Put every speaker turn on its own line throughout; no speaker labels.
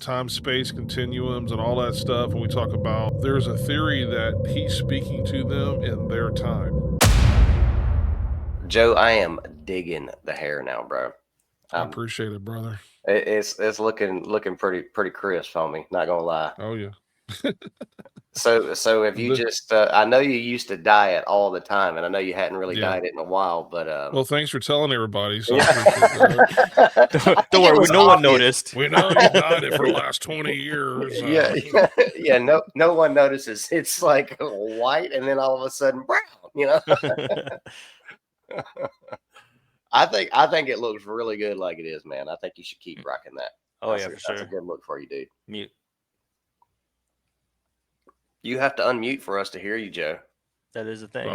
time-space continuums and all that stuff, and we talk about there's a theory that he's speaking to them in their time.
Joe, I am digging the hair now, bro.
I appreciate it, brother.
It's looking pretty crisp on me. Not gonna lie.
Oh yeah.
So if you just, I know you used to dye it all the time, and I know you hadn't really
Yeah.
dyed it in a while, but
Well, thanks for telling everybody. So
yeah.
I appreciate that.
Don't worry, no one noticed.
We know you dyed it for the last 20 years.
Yeah. No one notices. It's like white, and then all of a sudden brown. You know. I think it looks really good like it is, man. I think you should keep rocking that.
Oh yeah, for sure.
That's a good look for you, dude.
Mute.
You have to unmute for us to hear you, Joe.
That is a thing.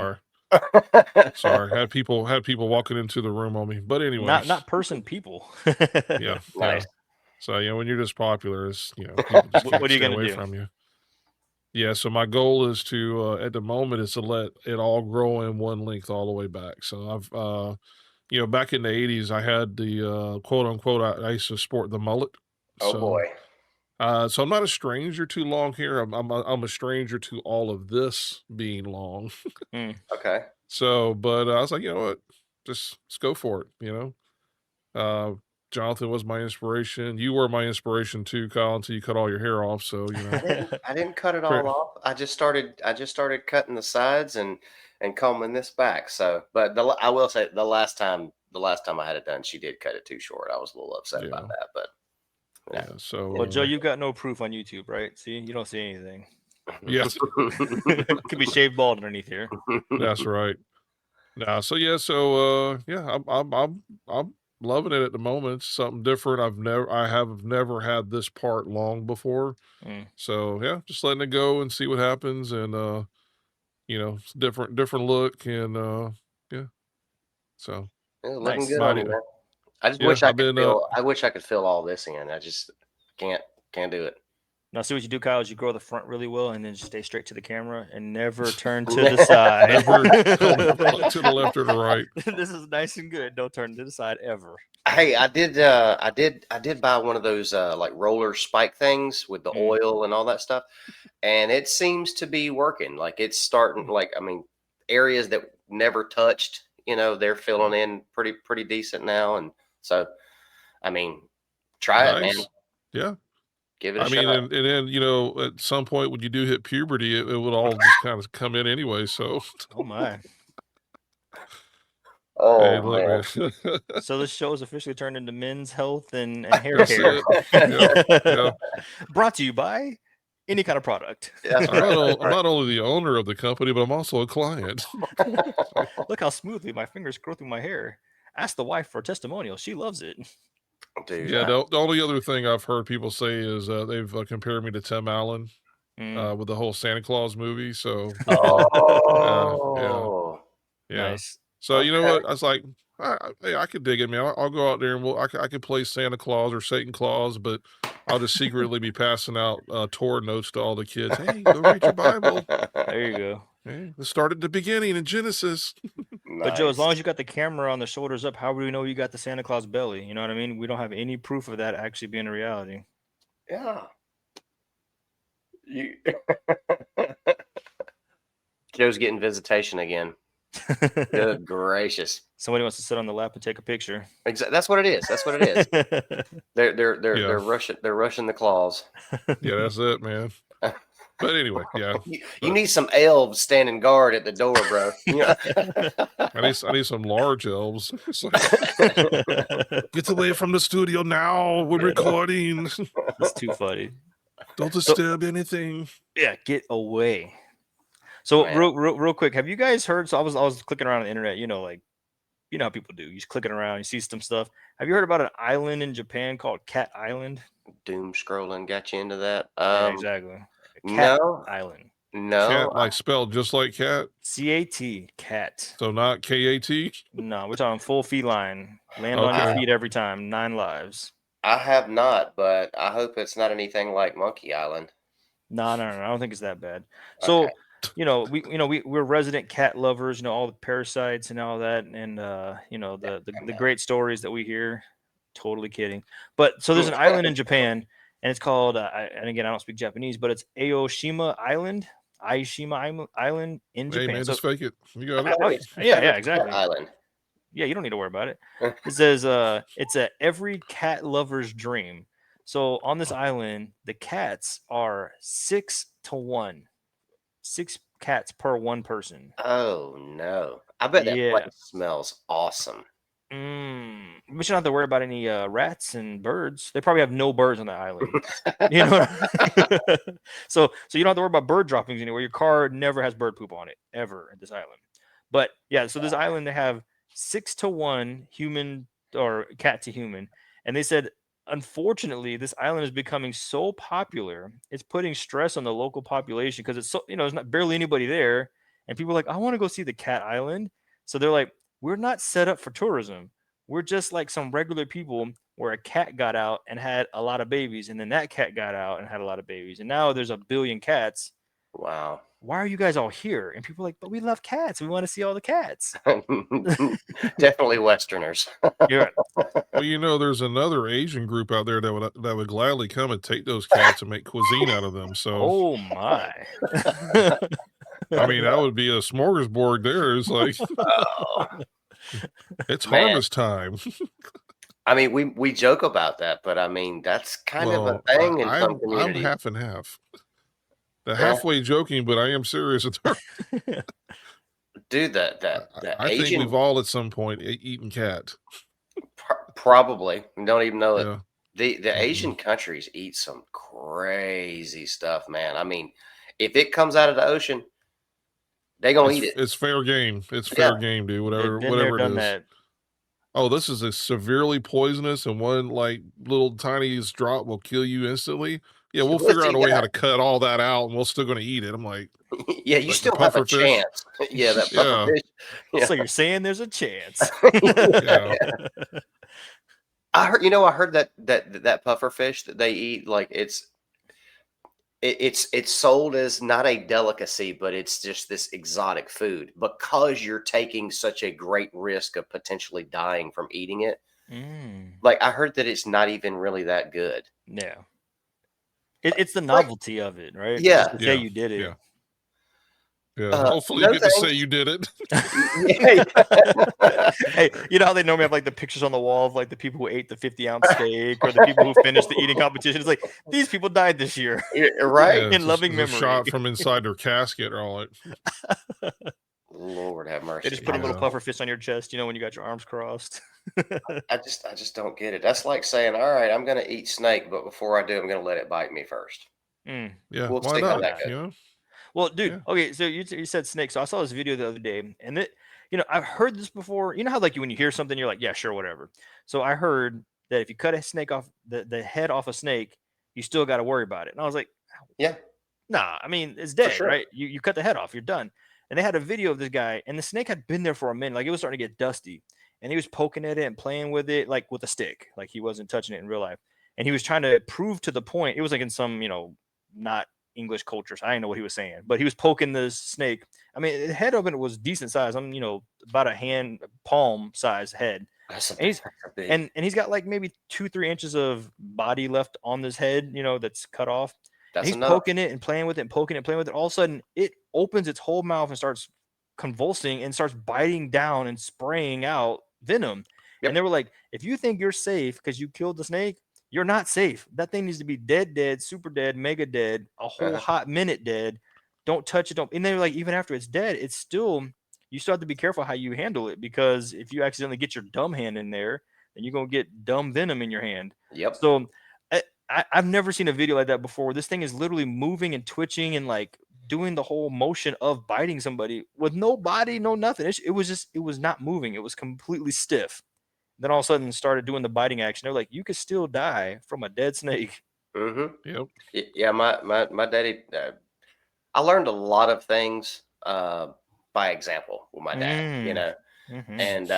Sorry. Had people walking into the room on me. But anyway.
Not person, people.
Yeah.
Nice.
Yeah. So when you're just popular, it's people just can't
what are you
stay
gonna
away
do?
from you. Yeah, so my goal is to at the moment is to let it all grow in one length all the way back. So I've back in the 80s I had the quote unquote I used to sport the mullet.
Oh
so,
boy.
So I'm not a stranger to long hair. I'm a stranger to all of this being long.
Okay.
So, but I was like, you know what? Just let's go for it, Jonathan was my inspiration. You were my inspiration too, Kyle, until you cut all your hair off. So,
I didn't cut it all off. I just started cutting the sides and combing this back. So, but I will say the last time I had it done, she did cut it too short. I was a little upset about that, but
yeah. So,
well, Joe, you've got no proof on YouTube, right? See, you don't see anything.
Yes.
Could be shaved bald underneath here.
That's right. Now, so I'm loving it at the moment. It's something different. I have never had this part long before. So yeah, just letting it go and see what happens, and it's different look, and yeah. So
looking good on you, man. I just wish I could feel. I wish I could fill all this in. I just can't do it.
Now, see what you do, Kyle, is you grow the front really well and then just stay straight to the camera and never turn to the side.
Never to the left or the right.
This is nice and good. Don't turn to the side ever.
Hey, I did buy one of those like roller spike things with the oil and all that stuff, and it seems to be working. Like it's starting. Like areas that never touched, they're filling in pretty decent now, and so try it, man.
Yeah.
Give it a shot.
And then, at some point when you do hit puberty, it would all just kind of come in anyway. So,
oh my.
Oh,
hey, look,
man. So this show is officially turned into men's health and hair care.
Yeah.
Brought to you by any kind of product.
I'm not only the owner of the company, but I'm also a client.
Look how smoothly my fingers grow through my hair. Ask the wife for a testimonial. She loves it.
Dude,
yeah, the only other thing I've heard people say is they've compared me to Tim Allen with the whole Santa Claus movie. So, yeah.
Nice.
So you know what? I was like, hey, I could dig it, man. I'll go out there and I could play Santa Claus or Satan Claus, but I'll just secretly be passing out Torah notes to all the kids. Hey, go read your Bible.
There you go.
Hey, let's start at the beginning in Genesis.
But Joe, as long as you got the camera on the shoulders up, how do we know you got the Santa Claus belly? You know what I mean? We don't have any proof of that actually being a reality.
Yeah. Joe's getting visitation again. Good gracious!
Somebody wants to sit on the lap and take a picture.
Exactly. That's what it is. That's what it is. They're rushing. They're rushing the claws.
Yeah, that's it, man. But anyway, yeah.
You need some elves standing guard at the door, bro.
I need some large elves. Get away from the studio now. We're recording.
It's too funny.
Don't disturb anything.
Yeah, get away. So real quick, have you guys heard? So I was clicking around on the internet. You know how people do. You're just clicking around, you see some stuff. Have you heard about an island in Japan called Cat Island?
Doom scrolling got you into that.
Yeah, exactly. Cat Island.
No.
Cat, like spelled just like cat?
C-A-T, cat.
So not K-A-T?
No, we're talking full feline. Land on your feet every time. 9 lives.
I have not, but I hope it's not anything like Monkey Island.
No. I don't think it's that bad. So, we're resident cat lovers, all the parasites and all that, and the great stories that we hear. Totally kidding. But so there's an island in Japan, and it's called. And again, I don't speak Japanese, but it's Aoshima Island. Aishima Island in
Hey
Japan.
man,
So,
just fake it. You got it.
yeah, exactly.
Island.
Yeah, you don't need to worry about it. It says it's a every cat lover's dream. So on this island, the cats are 6-1. 6 cats per one person.
Oh no! I bet that place
Yeah.
smells awesome.
But you don't have to worry about any rats and birds. They probably have no birds on that island. You know what I mean? So you don't have to worry about bird droppings anywhere. Your car never has bird poop on it ever at this island. But yeah, so this island they have 6-1 human or cat to human, and they said unfortunately this island is becoming so popular it's putting stress on the local population because it's so there's not barely anybody there, and people are like I want to go see the cat island, so they're like we're not set up for tourism. We're just like some regular people where a cat got out and had a lot of babies, and then that cat got out and had a lot of babies, and now there's a billion cats.
Wow.
Why are you guys all here? And people are like, but we love cats. We want to see all the cats.
Definitely Westerners.
Yeah.
Well, there's another Asian group out there that would gladly come and take those cats and make cuisine out of them. So,
oh my.
I mean, that would be a smorgasbord there. It's like,
Oh,
it's
man.
harvest time.
I mean, we joke about that, but I mean, that's kind of a thing in some
I'm
communities.
half and half. Halfway joking, but I am serious.
Dude, the
I
Asian,
think we've all at some point eaten cat.
probably don't even know it.
Yeah.
The Asian countries eat some crazy stuff, man. I mean, if it comes out of the ocean, they gonna eat it.
It's fair game. It's fair game, dude. Whatever it is.
That.
Oh, this is a severely poisonous, and one like little tiniest drop will kill you instantly. Yeah, we'll figure out a way how to cut all that out, and we're still going to eat it. I'm like,
yeah, you
like
still have a
pufferfish.
chance. Yeah, that pufferfish. Yeah.
So you're saying there's a chance?
Yeah.
I heard that pufferfish that they eat, like it's sold as not a delicacy, but it's just this exotic food because you're taking such a great risk of potentially dying from eating it. Like I heard that it's not even really that good.
Yeah. It's the novelty of it, right?
Yeah.
Just to say you did it.
Yeah. Hopefully you get to say you did it.
Hey, you know how they normally have like the pictures on the wall of like the people who ate the 50-ounce steak or the people who finished the eating competition? It's like these people died this year.
Right.
In loving memory.
Shot from inside their casket or all it.
Lord have mercy.
They just put a little puffer fist on your chest, when you got your arms crossed.
I just don't get it. That's like saying, all right, I'm going to eat snake, but before I do, I'm going to let it bite me first.
Yeah,
we'll
why
see
not?
how that goes.
Well, dude, okay, so you said snake. So I saw this video the other day, and I've heard this before. You know how like when you hear something, you're like, yeah, sure, whatever. So I heard that if you cut a snake off the head off a snake, you still got to worry about it. And I was like,
yeah,
nah, I mean it's dead, right? You cut the head off, you're done. And they had a video of this guy, and the snake had been there for a minute, like it was starting to get dusty, and he was poking at it and playing with it, like with a stick, like he wasn't touching it in real life. And he was trying to prove to the point. It was like in some, not English culture, so I didn't know what he was saying, but he was poking the snake. I mean, the head of it was decent size. I'm, about a hand palm size head. And he's got like maybe 2-3 inches of body left on this head, that's cut off. And he's poking it and playing with it and poking it and playing with it. All of a sudden, it opens its whole mouth and starts convulsing and starts biting down and spraying out venom. Yep. And they were like, if you think you're safe because you killed the snake, you're not safe. That thing needs to be dead, super dead, mega dead, a whole hot minute dead. Don't touch it. And they're like, even after it's dead, it's still, you still have to be careful how you handle it, because if you accidentally get your dumb hand in there, then you're going to get dumb venom in your hand.
Yep.
So I've never seen a video like that before. This thing is literally moving and twitching and like doing the whole motion of biting somebody with no body, no nothing. It was not moving. It was completely stiff. Then all of a sudden started doing the biting action. They're like, you could still die from a dead snake.
Yep. Yeah. My daddy, I learned a lot of things by example with my dad, and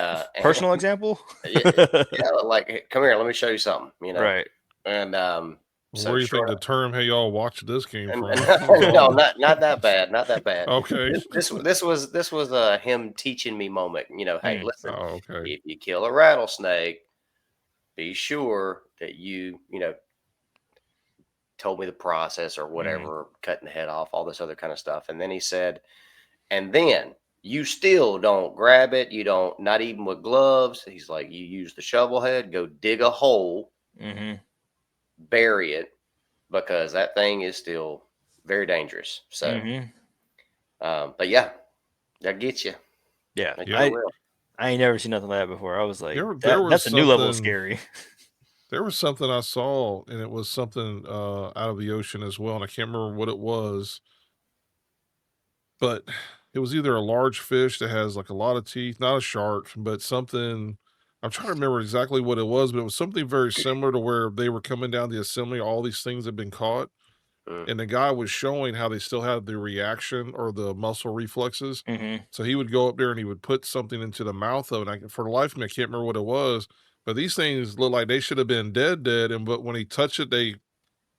personal example.
Yeah, like, come here, let me show you something,
Right.
And
where do you think the term "Hey y'all, watch this" came from?
No, not that bad, not that bad.
Okay.
This was him teaching me moment. Hey, listen,
okay.
if you kill a rattlesnake, be sure that you told me the process or whatever, cutting the head off, all this other kind of stuff. And then he said, and then you still don't grab it. You don't, not even with gloves. He's like, you use the shovel head, go dig a hole, bury it, because that thing is still very dangerous. So, but yeah, that gets you.
Yeah,
I
ain't never seen nothing like that before. I was like,
there was
that's a new level of scary.
There was something I saw, and it was something out of the ocean as well, and I can't remember what it was, but it was either a large fish that has like a lot of teeth, not a shark, but something. I'm trying to remember exactly what it was, but it was something very similar to where they were coming down the assembly. All these things had been caught, and the guy was showing how they still had the reaction or the muscle reflexes. So he would go up there and he would put something into the mouth of it. For the life of me, I can't remember what it was, but these things look like they should have been dead. And but when he touched it, they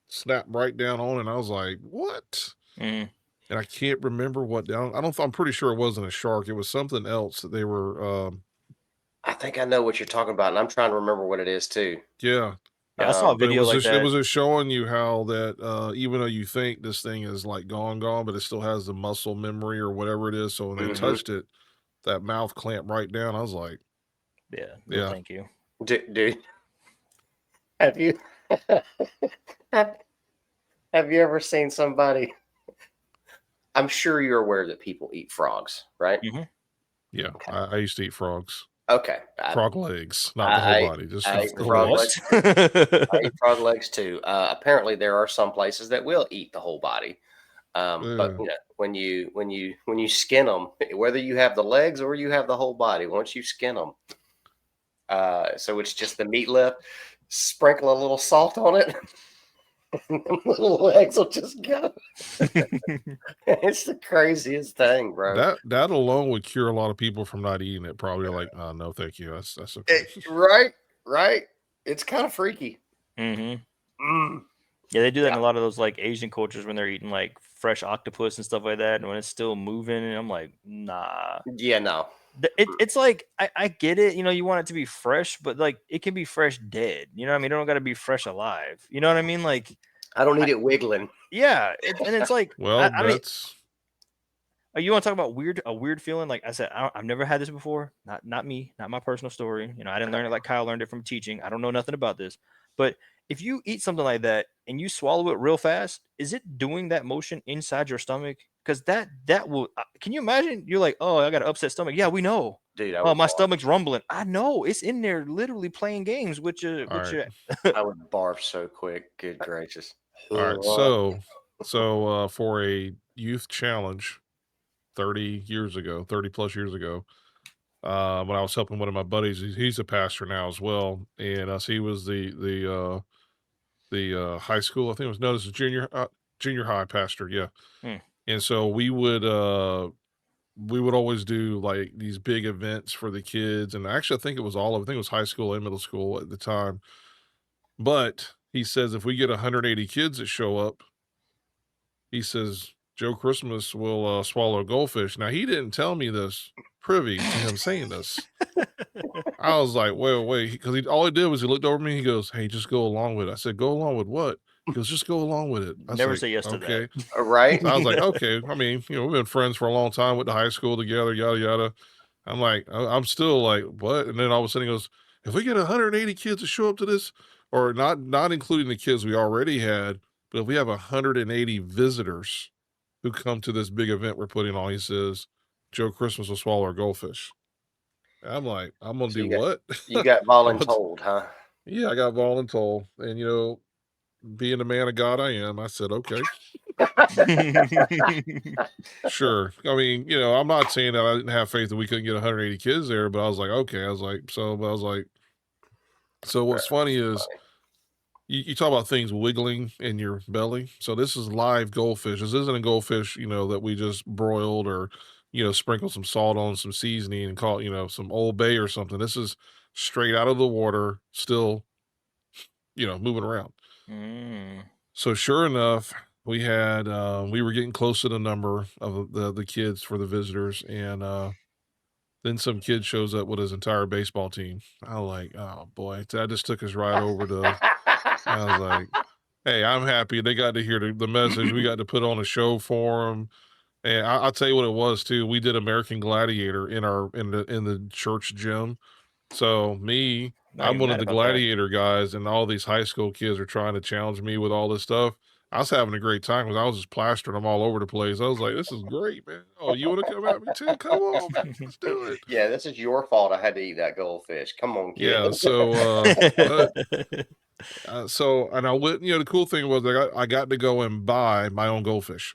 snapped right down on it. And I was like, what? And I can't remember what. I'm pretty sure it wasn't a shark. It was something else that they were.
I think I know what you're talking about, and I'm trying to remember what it is too.
Yeah.
Yeah, I saw a
But
video like that.
It was just showing you how that even though you think this thing is like gone, but it still has the muscle memory or whatever it is. So when they touched it, that mouth clamped right down. I was like,
yeah, thank you,
dude. Have you have you ever seen somebody? I'm sure you're aware that people eat frogs, right?
Yeah, okay. I used to eat frogs.
Okay.
Frog legs, not the whole body, just
I
the
frog
legs.
I eat frog legs too. Apparently, there are some places that will eat the whole body. But you know, when you skin them, whether you have the legs or you have the whole body, once you skin them, so it's just the meat left. Sprinkle a little salt on it. And the little legs will just go. It's the craziest thing, bro.
That alone would cure a lot of people from not eating it. Probably like, oh, no, thank you. That's okay.
Right. It's kind of freaky.
Yeah, they do that in a lot of those like Asian cultures when they're eating like fresh octopus and stuff like that, and when it's still moving, and I'm like, nah.
Yeah, no.
It's like I get it, you know, you want it to be fresh, but like it can be fresh dead. You know what I mean? It don't got to be fresh alive. You know what I mean? Like
I don't need it wiggling.
Yeah, and it's like,
well,
I mean, you want to talk about a weird feeling? Like I said, I've never had this before. Not me, not my personal story. You know, I didn't learn it like Kyle learned it from teaching. I don't know nothing about this. But if you eat something like that and you swallow it real fast, is it doing that motion inside your stomach? Because that will. Can you imagine? You're like, oh, I got an upset stomach. Yeah, we know.
Dude,
oh, my stomach's rumbling. I know it's in there, literally playing games with you.
I would barf so quick. Good gracious.
All right, so for a youth challenge 30 plus years ago, when I was helping one of my buddies, he's a pastor now as well, and so he was the high school, I think it was known as a junior high pastor, yeah. And so we would always do like these big events for the kids, and actually I think it was high school and middle school at the time. But he says if we get 180 kids that show up, he says Joe Christmas will swallow a goldfish. Now he didn't tell me this privy to him saying this. I was like, wait, because all he did was he looked over me. He goes, "Hey, just go along with it." I said, "Go along with what?" He goes, "Just go along with it." I
Never
like,
say yes to that.
Right?
So I was like, okay. I mean, we've been friends for a long time, went to high school together, yada yada. I'm like, I'm still like, what? And then all of a sudden he goes, if we get 180 kids to show up to this, or not including the kids we already had, but if we have 180 visitors who come to this big event we're putting on, he says, Joe Christmas will swallow a goldfish. I'm like, I'm gonna do what?
You got voluntold, huh?
Yeah, I got voluntold, and being the man of God I am, I said, okay. Sure. I mean, I'm not saying that I didn't have faith that we couldn't get 180 kids there, but I was like, okay. So what's funny is you talk about things wiggling in your belly. So this is live goldfish. This isn't a goldfish, that we just broiled or, sprinkled some salt on, some seasoning and call it, some Old Bay or something. This is straight out of the water, still, moving around. So sure enough, we were getting close to the number of the kids for the visitors, and then some kid shows up with his entire baseball team. I was like, oh boy, that just took us right over to. I was like, Hey, I'm happy they got to hear the message. We got to put on a show for them. And I'll tell you what it was too. We did American Gladiator in the church gym. So
Not
I'm
even
one of
mad
the
about that.
gladiator guys, and all these high school kids are trying to challenge me with all this stuff. I was having a great time because I was just plastering them all over the place. I was like, "This is great, man! Oh, you want to come at me too? Come on, man! Let's do it!"
Yeah, this is your fault. I had to eat that goldfish. Come on, kid.
Yeah. So, but and I went. The cool thing was I got to go and buy my own goldfish.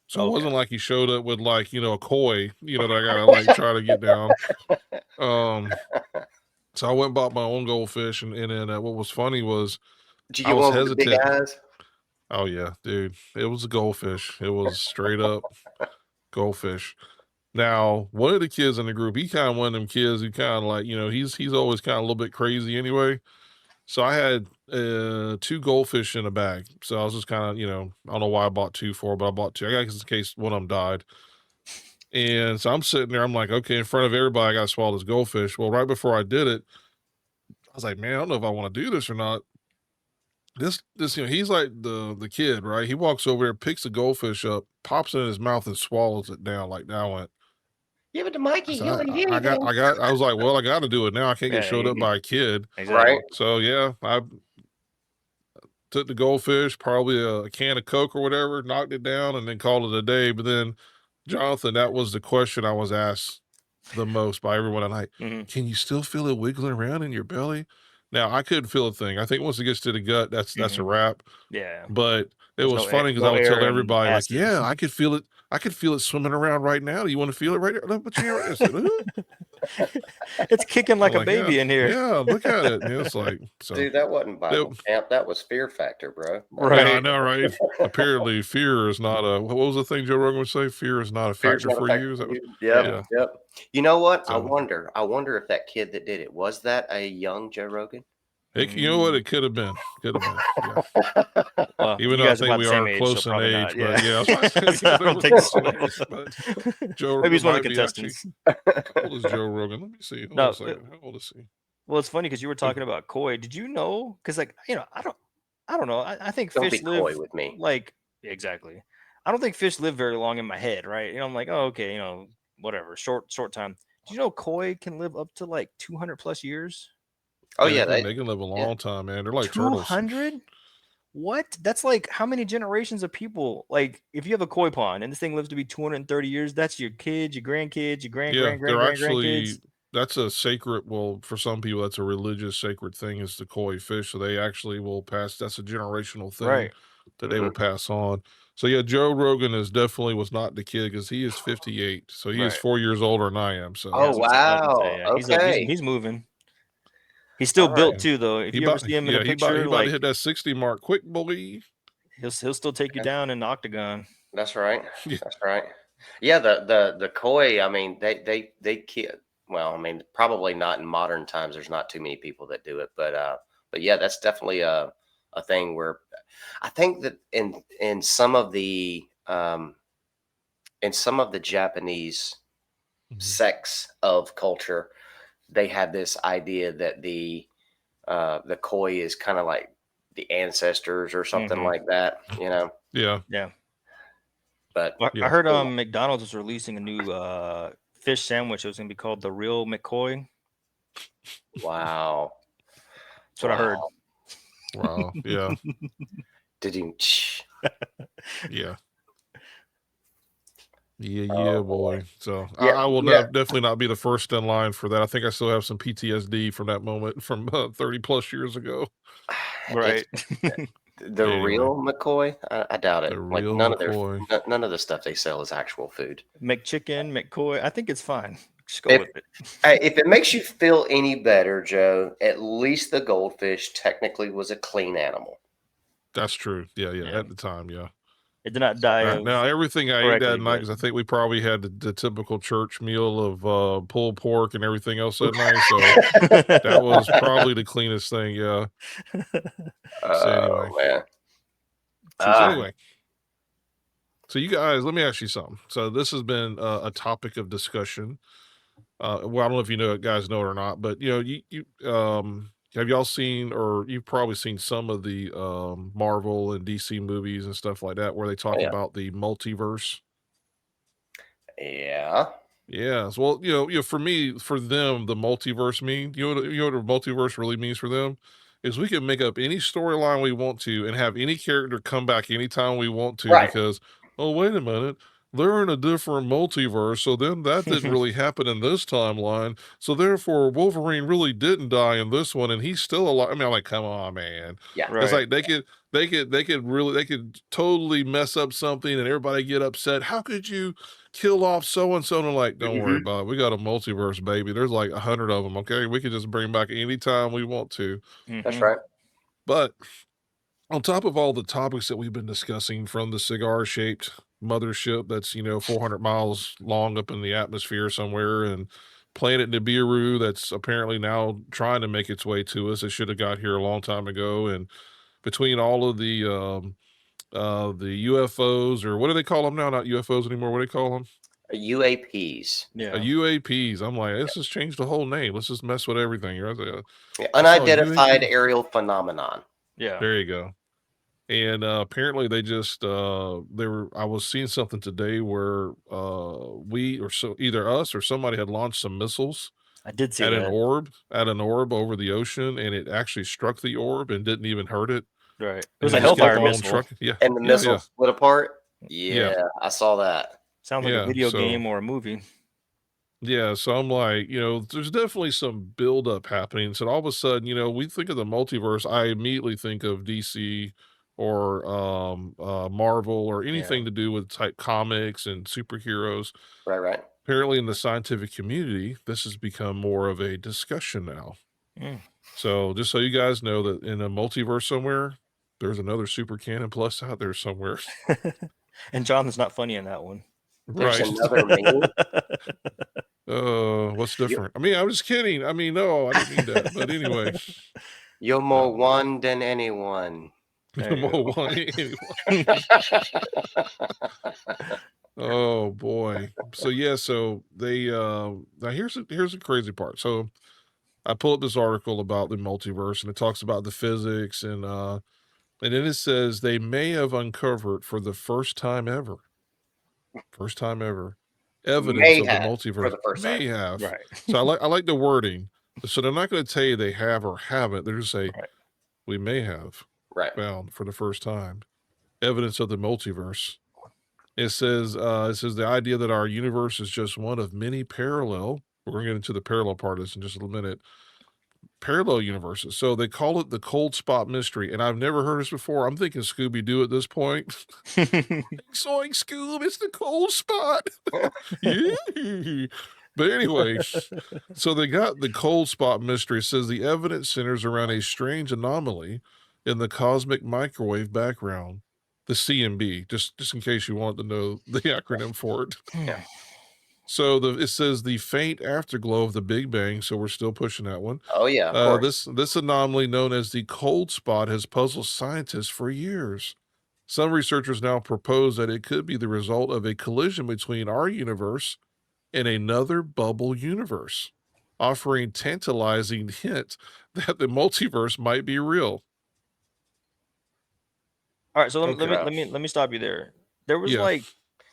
So it
Okay.
wasn't like he showed up with like a koi, that I gotta like try to get down. Um, so I went and bought my own goldfish, and then what was funny was
Did you
I
get
was
one with the big
hesitant.
eyes?
Oh yeah, dude, it was a goldfish. It was straight up goldfish. Now, one of the kids in the group, he kind of one of them kids who kind of like, he's always kind of a little bit crazy anyway. So I had two goldfish in a bag. So I was just kind of, I don't know why I bought two for, but I bought two. I guess in case one of them died. And so I'm sitting there, I'm like, okay, in front of everybody, I got to swallow this goldfish. Well, right before I did it, I was like, man, I don't know if I want to do this or not. This, he's like the kid, right? He walks over there, picks the goldfish up, pops it in his mouth, and swallows it down. Like now, I went.
Give it to
I
Mikey.
said,
He'll eat
I
anything.
got. I was like, well, I got to do it now. I can't get
Yeah,
showed up by a kid.
exactly.
Right?
So yeah, I took the goldfish, probably a can of Coke or whatever, knocked it down, and then called it a day. But then, Jonathan, that was the question I was asked the most by everyone. I'm like,
Mhm.
can you still feel it wiggling around in your belly? Now I couldn't feel a thing. I think once it gets to the gut, that's a
Mhm.
wrap.
Yeah.
But it
There's
was
no air,
funny because I
no
would tell
air and
everybody, like,
acid.
yeah, I could feel it. I could feel it swimming around right now. Do you want to feel it right there? But you I said,
It's kicking
I'm
like a
like, yeah,
baby in here.
yeah, look at it. And it's like, so
Dude, that wasn't
it,
Bible camp. That was Fear Factor, bro. That
yeah,
was
I
Right.
know, right? Apparently, fear is not a, what was the thing Joe Rogan would say? Fear is not a
Fear's
factor
not a
for
factor
you. Is
for
that what,
you. Yep,
Yeah.
yeah.
yep. You know what? I
So
wonder. I wonder if that kid that did it was that a young Joe Rogan.
you know what?
Mm.
It could have been. Could have been. Yeah.
Well,
Even
you
though I
guys are
think
about the
we
same
are
age, so
close in
probably not.
age, but
Yeah.
yeah, I was about to say,
I
even though
don't
we're
think
close
so.
in age, but Joe
Maybe he's
it
one of the
might be actually.
contestants.
How old is Joe Rogan? Let me see. Hold on
No,
a second. How old is he?
well, it's funny because you were talking about koi. Did you know? Because like I don't know. I think
Don't be
fish
coy
live
with me.
like exactly. I don't think fish live very long in my head, right? I'm like, oh, okay, whatever, short time. Do you know koi can live up to like 200 plus years?
Oh
Yeah,
yeah,
they can live a
yeah.
long time, man. They're like turtles.
200? What? That's like how many generations of people? Like, if you have a koi pond and this thing lives to be 230 years, that's your kids, your grandkids, your
Yeah, they're
grandkids.
actually that's a sacred, well, for some people that's a religious sacred thing is the koi fish. So they actually will pass, that's a generational thing
Right,
that they will
Mhm.
pass on. So yeah, Joe Rogan is definitely was not the kid because he is 58. So he is
right.
4 years older than I am.
Yeah,
So
Oh
I was gonna say,
wow.
yeah, he's up,
Okay.
he's moving. He's still
All right.
built
yeah.
too, though. If
He
you ever
about
see him in a
he
picture,
about to hit
like
that 60 mark quick, boy.
he'll still take you down in the octagon.
That's right.
Yeah.
That's right. Yeah, the koi. I mean, they kid. Well, I mean, probably not in modern times. There's not too many people that do it, but yeah, that's definitely a thing where I think that in some of the Japanese
Mhm.
sects of culture, they have this idea that the koi is kind of like the ancestors or something
Hmm.
like that,
Yeah.
Yeah.
But
I
Yeah.
heard McDonald's was releasing a new fish sandwich. It was gonna be called the Real McCoy.
wow.
That's what I heard.
Wow.
Wow. Yeah.
Did you?
Yeah. Yeah, yeah,
Oh boy.
boy. So
Yeah,
I will
yeah.
definitely not be the first in line for that. I think I still have some PTSD from that moment from 30 plus years ago.
It's
Right.
the
Anyway,
real McCoy. I doubt it.
the
Like
real McCoy.
none of the stuff they sell is actual food.
McChicken, McCoy. I think it's fine. Just go
If
with it.
if it makes you feel any better, Joe, at least the goldfish technically was a clean animal.
That's true. Yeah, yeah.
Yeah.
At the time, yeah.
It did not die
Now,
of
now everything I ate
correctly,
that night,
but
because I think we probably had the typical church meal of pulled pork and everything else that night. So that was probably the cleanest thing. Yeah. So
Oh
anyway,
man.
too
so
Ah,
funny.
anyway, so you guys, let me ask you something. So this has been a topic of discussion. Well, I don't know if you know, guys know it or not, but have y'all seen, or you've probably seen some of the Marvel and DC movies and stuff like that, where they
Oh,
talk
yeah.
about the multiverse?
Yeah.
Yeah. Well, for me, for them, the multiverse what the multiverse really means for them is we can make up any storyline we want to and have any character come back anytime we want to
Right.
because, oh, wait a minute, they're in a different multiverse. So then that didn't really happen in this timeline. So therefore, Wolverine really didn't die in this one and he's still alive. I mean, I'm like, come on, man.
Yeah.
It's
Right.
like they could totally mess up something and everybody get upset. How could you kill off so and so? And I'm like, don't worry
Mhm.
about it. We got a multiverse, baby. There's like 100 of them. Okay, we can just bring back anytime we want to.
That's
Mm-hmm.
right.
But on top of all the topics that we've been discussing, from the cigar-shaped mothership that's 400 miles long up in the atmosphere somewhere, and planet Nibiru that's apparently now trying to make its way to us. It should have got here a long time ago. And between all of the UFOs, or what do they call them now? Not UFOs anymore. What do they call them?
UAPs.
Yeah.
UAPs. I'm like, let's just change the whole name. Let's just mess with everything. Right?
Yeah.
I saw a
Unidentified
UAP.
aerial phenomenon.
Yeah.
There you go. And apparently they just I was seeing something today where we, or so either us or somebody, had launched some missiles
I did see
at
that.
an orb over the ocean, and it actually struck the orb and didn't even hurt it.
Right. It
And
was
it
a
just kept
Hellfire
on
missile.
trucking. Yeah.
And the
Yeah,
missile
yeah.
split apart.
Yeah.
Yeah, I saw that.
Sounds like a
Yeah.
video
So
game or a movie.
yeah, so I'm like, there's definitely some buildup happening. So all of a sudden, we think of the multiverse, I immediately think of DC or Marvel or
Yeah.
anything to do with type comics and superheroes.
Right.
Apparently, in the scientific community, this has become more of a discussion now.
Mm.
So just so you guys know that in a multiverse somewhere, there's another Super Canon Plus out there somewhere.
And Jonathan's not funny in that one.
There's
Right.
another me.
What's different? I mean, I'm just kidding. I mean, no, I didn't mean that. But anyway.
You're more one than anyone.
More one anyway. Oh boy. So yeah, so they now here's the crazy part. So I pulled up this article about the multiverse, and it talks about the physics, and then it says they may have uncovered for the first time ever evidence
May
of the
have for
multiverse.
the first time.
May have.
Right.
So I like the wording. So they're not going to tell you they have or haven't. They're just say
Right.
we may have
Right.
found for the first time evidence of the multiverse. It says the idea that our universe is just one of many parallel. We're going to get into the parallel part of this in just a little minute. Parallel universes. So they call it the cold spot mystery, and I've never heard this before. I'm thinking Scooby Doo at this point. Soing Scoob, it's the cold spot. Yeah. But anyway, so they got the cold spot mystery. It says the evidence centers around a strange anomaly in the cosmic microwave background, the CMB, just in case you want to know the acronym for it.
Yeah.
So it says the faint afterglow of the Big Bang. So we're still pushing that one.
Oh yeah, of course.
This anomaly, known as the cold spot, has puzzled scientists for years. Some researchers now propose that it could be the result of a collision between our universe and another bubble universe, offering tantalizing hint that the multiverse might be real.
All right, so
Okay.
let me stop you there. There was
Yeah.
like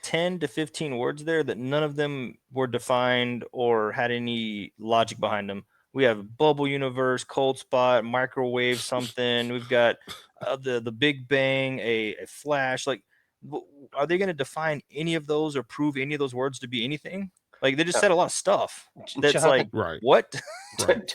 10 to 15 words there that none of them were defined or had any logic behind them. We have bubble universe, cold spot, microwave something. We've got the Big Bang, a flash. Like, are they going to define any of those or prove any of those words to be anything? Like, they just said a lot of stuff. That's
Jonathan,
like,
Right.
what?
Right.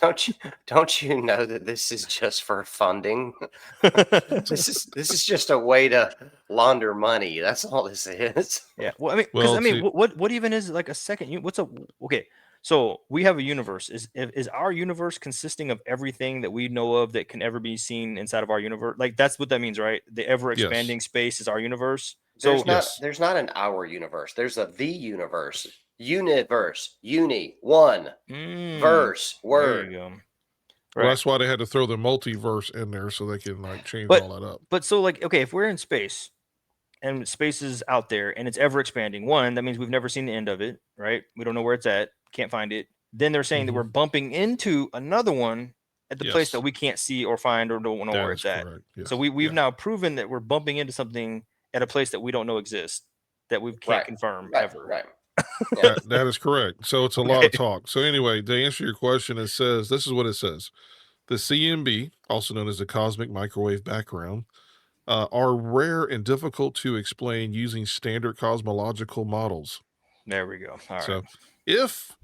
Don't you know that this is just for funding? This is just a way to launder money. That's all this is.
Yeah. Well, I mean,
Well,
because I mean, what even is like a second? What's a okay? So we have a universe. Is our universe consisting of everything that we know of that can ever be seen inside of our universe? Like that's what that means, right? The ever expanding space is our universe. So
There's not an our universe. There's a the universe. Universe. Uni. One. Verse.
there
Word.
you go.
Well,
Right.
that's why they had to throw the multiverse in there so they can like change
But-
all that up.
But so like, okay, if we're in space and space is out there and it's ever expanding, one, that means we've never seen the end of it, right? We don't know where it's at, can't find it. Then they're saying that
Mhm.
we're bumping into another one at the place that we can't see or find or don't know where it's at.
Correct. Yes.
So we've now proven that we're bumping into something at a place that we don't know exists, that we can't confirm ever.
Right.
That is correct. So it's a lot of talk. So anyway, to answer your question, it says, this is what it says. The CMB, also known as the cosmic microwave background, are rare and difficult to explain using standard cosmological models.
There we go. All
so
right.
If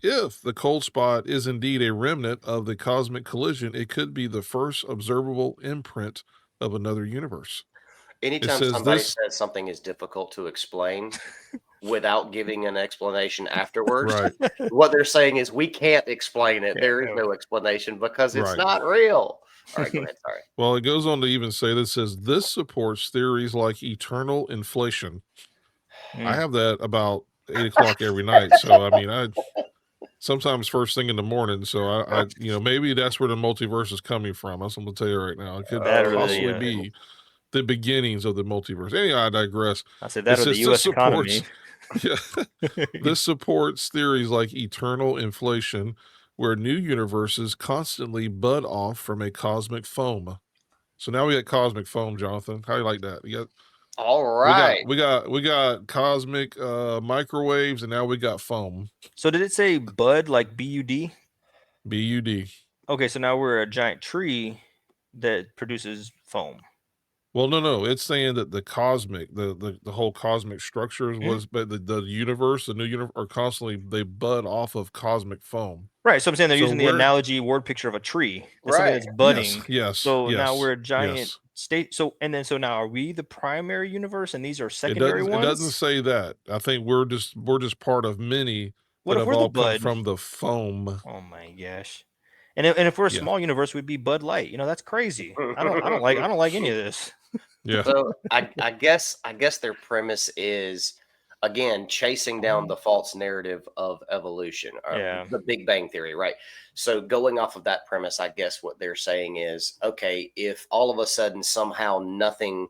the cold spot is indeed a remnant of the cosmic collision, it could be the first observable imprint of another universe.
Anytime somebody says something is difficult to explain without giving an explanation afterwards, what they're saying is we can't explain it. There is no explanation because it's not real. All right, go ahead. Sorry.
Well, it goes on to even say this says this supports theories like eternal inflation. I have that about 8 o'clock every night. So I mean, sometimes first thing in the morning. So I maybe that's where the multiverse is coming from. That's what I'm gonna tell you right now. It could possibly be the beginnings of the multiverse. Anyway, I digress.
I said that or the U.S. economy.
This supports theories like eternal inflation, where new universes constantly bud off from a cosmic foam. So now we got cosmic foam, Jonathan. How do you like that? You got
all right.
We got cosmic microwaves, and now we got foam.
So did it say bud like BUD?
BUD.
Okay, so now we're a giant tree that produces foam.
Well, no. It's saying that the cosmic, the whole cosmic structures was, but the universe, the new universe, are constantly, they bud off of cosmic foam.
Right. So I'm saying they're using the analogy word picture of a tree. That's something that's budding.
Yes.
So now we're a giant state. So now are we the primary universe and these are secondary ones?
It doesn't say that. I think we're just part of many
that
have all come from the foam.
Oh my gosh. And if we're a small universe, we'd be Bud Light. That's crazy. I don't like any of this.
Yeah.
So I guess their premise is, again, chasing down the false narrative of evolution, or the Big Bang Theory, right? So going off of that premise, I guess what they're saying is, okay, if all of a sudden somehow nothing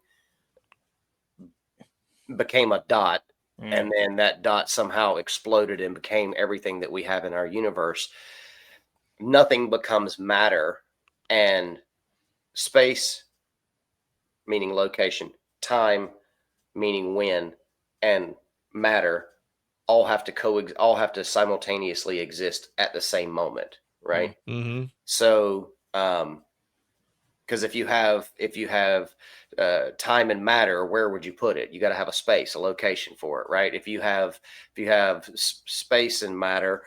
became a dot, and then that dot somehow exploded and became everything that we have in our universe, nothing becomes matter, and space, meaning location, time, meaning when, and matter all have to simultaneously exist at the same moment, right?
Mm-hmm.
So, because if you have time and matter, where would you put it? You got to have a space, a location for it, right? If you have space and matter,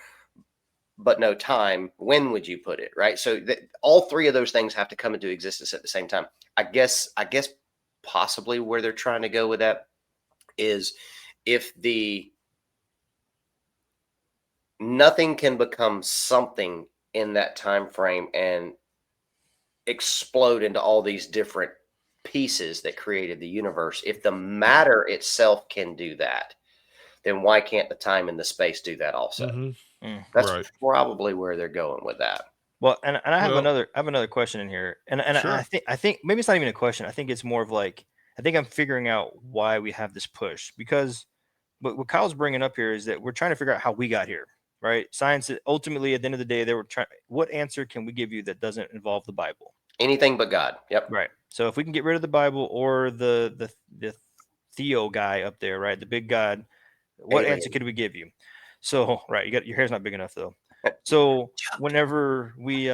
but no time, when would you put it, right? So all three of those things have to come into existence at the same time. I guess possibly where they're trying to go with that is if nothing can become something in that time frame and explode into all these different pieces that created the universe. If the matter itself can do that, then why can't the time and the space do that also?
Mm-hmm.
That's probably where they're going with that.
Well, and I have another question in here, and sure. I think maybe it's not even a question. I think it's more of like, I think I'm figuring out why we have this push, because what Kyle's bringing up here is that we're trying to figure out how we got here, right? Science, ultimately, at the end of the day, they were trying. What answer can we give you that doesn't involve the Bible?
Anything but God. Yep.
Right. So if we can get rid of the Bible or the Theo guy up there, right, the big God, what answer could we give you? So right, your hair's not big enough though. So whenever we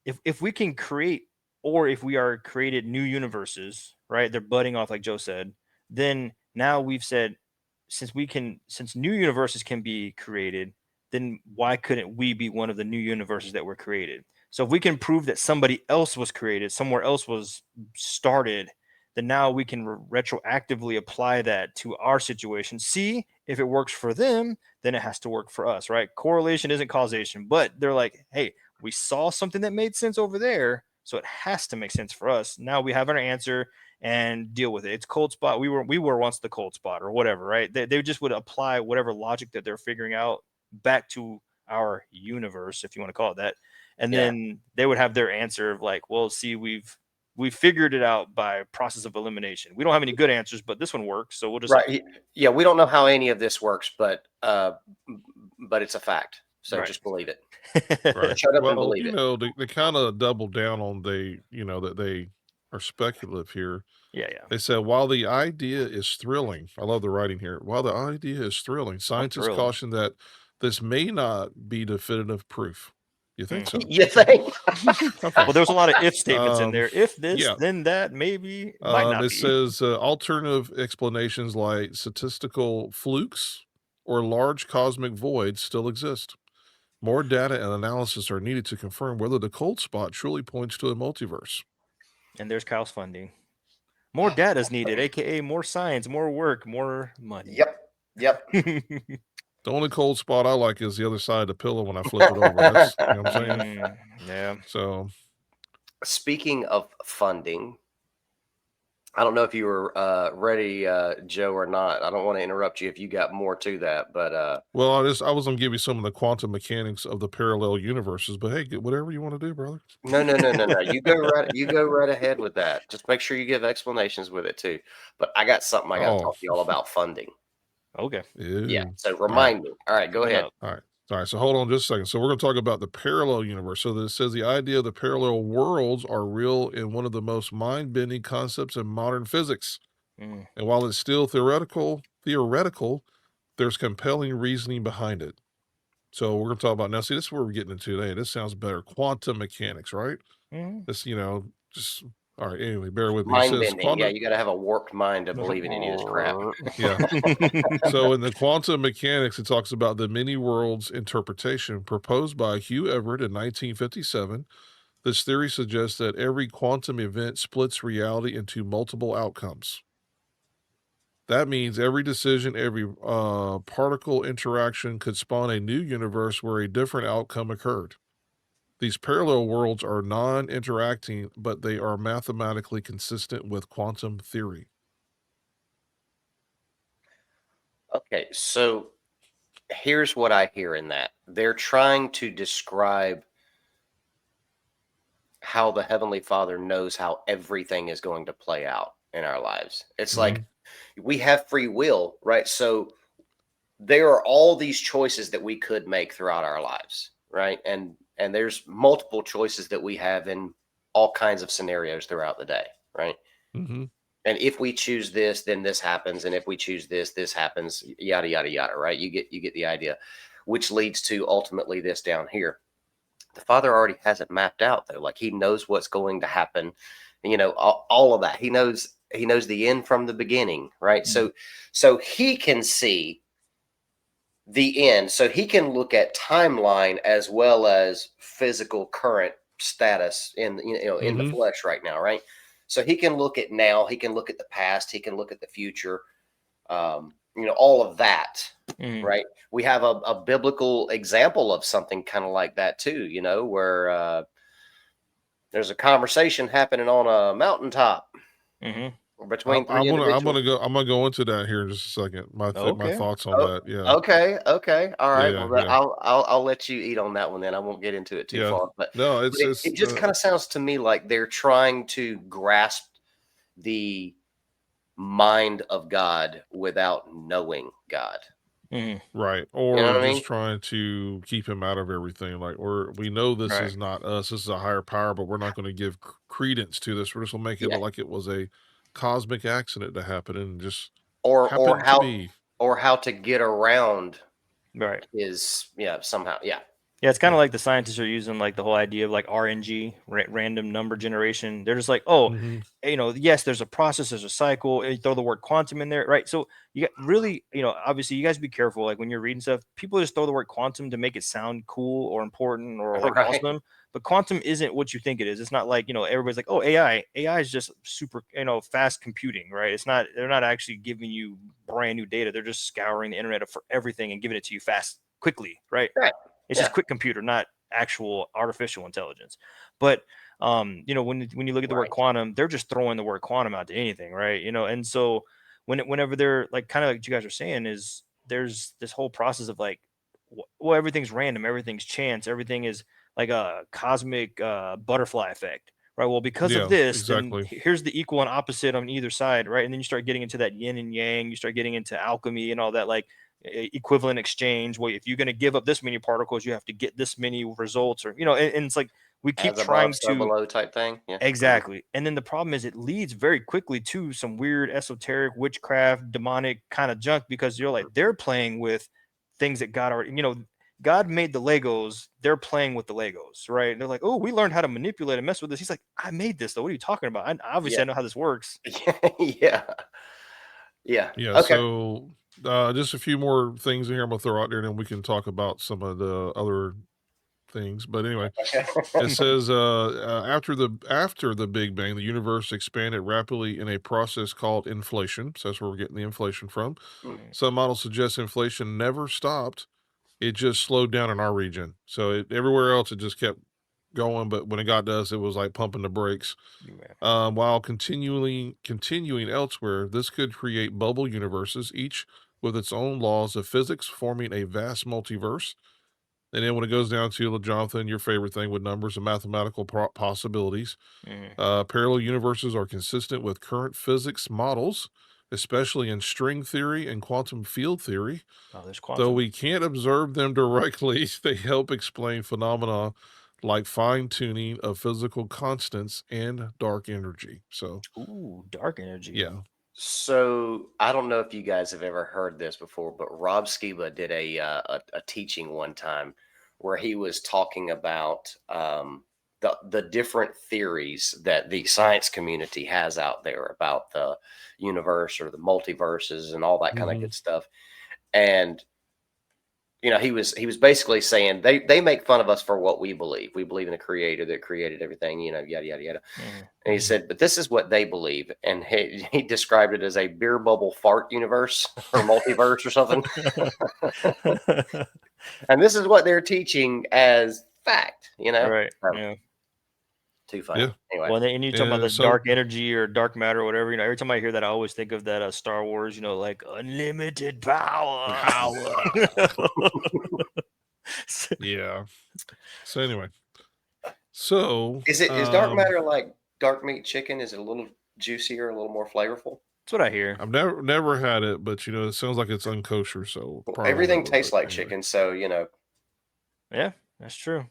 if we can create, or if we are created new universes, right, they're budding off like Joe said, then now we've said, since new universes can be created, then why couldn't we be one of the new universes that were created? So if we can prove that somebody else was created, somewhere else was started, then now we can retroactively apply that to our situation. See if it works for them, then it has to work for us, right? Correlation isn't causation, but they're like, hey, we saw something that made sense over there, so it has to make sense for us. Now we have our answer and deal with it. It's cold spot. We were once the cold spot or whatever, right? They just would apply whatever logic that they're figuring out back to our universe, if you want to call it that. And then they would have their answer of like, well, see, we've figured it out by process of elimination. We don't have any good answers, but this one works. So we'll just
we don't know how any of this works, but it's a fact. So just believe it.
Right.
Shut up and
Well,
believe it.
they kind of double down on that they are speculative here.
Yeah, yeah.
They said, while the idea is thrilling, I love the writing here. While the idea is thrilling,
I'm
scientists
thrilled.
caution that this may not be definitive proof. You think so?
You think?
Okay.
Well, there's a lot of if statements in there. If this,
Yeah.
then that, maybe it might not
It
be.
says alternative explanations like statistical flukes or large cosmic voids still exist. More data and analysis are needed to confirm whether the cold spot truly points to a multiverse.
And there's Kyle's funding. More data is needed, aka more science, more work, more money.
Yep.
The only cold spot I like is the other side of the pillow when I flip it over. That's, you know what I'm saying?
Yeah.
So,
Speaking of funding, I don't know if you were ready, Joe, or not. I don't want to interrupt you if you got more to that, but
well, I was gonna give you some of the quantum mechanics of the parallel universes, but hey, get whatever you want to do, brother.
no. You go right ahead with that. Just make sure you give explanations with it too. But I got something I got to
Oh,
talk to y'all about funding.
Okay.
Yeah.
ew.
So
All right.
remind me. All right, go
Coming
ahead.
up.
All right. All right. So hold on just a second. So we're going to talk about the parallel universe. So this says the idea of the parallel worlds are real in one of the most mind-bending concepts in modern physics.
Mm.
And while it's still theoretical, there's compelling reasoning behind it. So we're going to talk about now. See, this is where we're getting into today. This sounds better. Quantum mechanics, right?
Mm.
This, just all right. Anyway, bear with me. It
Mind
says
bending. Yeah,
quantum.
you got to have a warped mind to believe in any of this crap.
Yeah. So in the quantum mechanics, it talks about the many worlds interpretation proposed by Hugh Everett in 1957. This theory suggests that every quantum event splits reality into multiple outcomes. That means every decision, every particle interaction could spawn a new universe where a different outcome occurred. These parallel worlds are non-interacting, but they are mathematically consistent with quantum theory.
Okay, so here's what I hear in that. They're trying to describe how the Heavenly Father knows how everything is going to play out in our lives. It's like we have free will, right? So there are all these choices that we could make throughout our lives, right? And there's multiple choices that we have in all kinds of scenarios throughout the day, right?
Mm-hmm.
And if we choose this, then this happens, and if we choose this, this happens, yada yada yada, right? You get the idea, which leads to ultimately this down here. The Father already has it mapped out though. Like he knows what's going to happen, all of that. He knows the end from the beginning, right? So he can see the end. So he can look at timeline as well as physical current status in in the flesh right now, right? So he can look at now, he can look at the past, he can look at the future, all of that, right? We have a biblical example of something kind of like that too, where there's a conversation happening on a mountaintop between three
I'm
individuals.
gonna go into that here in just a second. My thoughts on that. Yeah.
Okay. All right.
Yeah.
Well,
Yeah.
I'll let you eat on that one then. I won't get into it too
Yeah.
far, but
No,
it just kind of sounds to me like they're trying to grasp the mind of God without knowing God.
right.
You
Or
know what I
just
mean?
trying to keep him out of everything. Like, or we know this
Right.
is not us. This is a higher power, but we're not going to give credence to this. We're just going to make it
Yeah.
look like it was a cosmic accident to happen and just
Or
happened to be.
how to get around
Right.
is somehow
Yeah, it's kind of like the scientists are using like the whole idea of like RNG, random number generation. They're just like, oh,
Mm-hmm.
Yes, there's a process, there's a cycle. You throw the word quantum in there, right? So you got really, obviously, you guys be careful. Like when you're reading stuff, people just throw the word quantum to make it sound cool or important or like
right.
awesome. But quantum isn't what you think it is. It's not like everybody's like, oh, AI. AI is just super, fast computing, right? It's not. They're not actually giving you brand new data. They're just scouring the internet for everything and giving it to you fast, quickly, right?
Right.
It's just quick computer, not actual artificial intelligence. But when you look at the word quantum, they're just throwing the word quantum out to anything, right? And so whenever they're like kind of like you guys are saying is there's this whole process of like, well, everything's random, everything's chance, everything is like a cosmic butterfly effect, right? Well, because of
Yeah,
this, then
exactly.
here's the equal and opposite on either side, right? And then you start getting into that yin and yang, you start getting into alchemy and all that, like equivalent exchange. Well, if you're going to give up this many particles, you have to get this many results, or and it's like we keep
As above,
trying
so
to
below type thing. Yeah.
exactly. And then the problem is it leads very quickly to some weird esoteric witchcraft, demonic kind of junk, because you're like they're playing with things that God already, God made the Legos, they're playing with the Legos, right? And they're like, oh, we learned how to manipulate and mess with this. He's like, I made this though. What are you talking about? Obviously, I know how this works.
Yeah. Yeah.
Yeah,
Okay.
so just a few more things in here I'm gonna throw out there, and then we can talk about some of the other things. But anyway, it says after the Big Bang, the universe expanded rapidly in a process called inflation. So that's where we're getting the inflation from. Some models suggest inflation never stopped; it just slowed down in our region. So everywhere else it just kept going, but when it got to us, it was like pumping the brakes. While continuing elsewhere, this could create bubble universes, each with its own laws of physics, forming a vast multiverse. And then when it goes down to Jonathan, your favorite thing with numbers and mathematical possibilities, parallel universes are consistent with current physics models, especially in string theory and quantum field theory.
Oh, there's
Though
quantum.
we can't observe them directly, they help explain phenomena like fine tuning of physical constants and dark energy. So,
Ooh, dark energy.
yeah.
So I don't know if you guys have ever heard this before, but Rob Skiba did a teaching one time where he was talking about the different theories that the science community has out there about the universe or the multiverses and all that kind of good stuff. And he was basically saying they make fun of us for what we believe. We believe in a creator that created everything, yada yada yada. And he said, but this is what they believe, and he described it as a beer bubble fart universe or multiverse or something. And this is what they're teaching as fact,
Right. Yeah.
Too funny.
Yeah.
Anyway.
Well, and you talk about the dark energy or dark matter or whatever. Every time I hear that, I always think of that Star Wars. Like unlimited power.
Yeah. So anyway, so
is dark matter like dark meat chicken? Is it a little juicier, a little more flavorful?
That's what I hear.
I've never had it, but it sounds like it's unkosher. So
everything tastes like chicken. So
Yeah, that's true.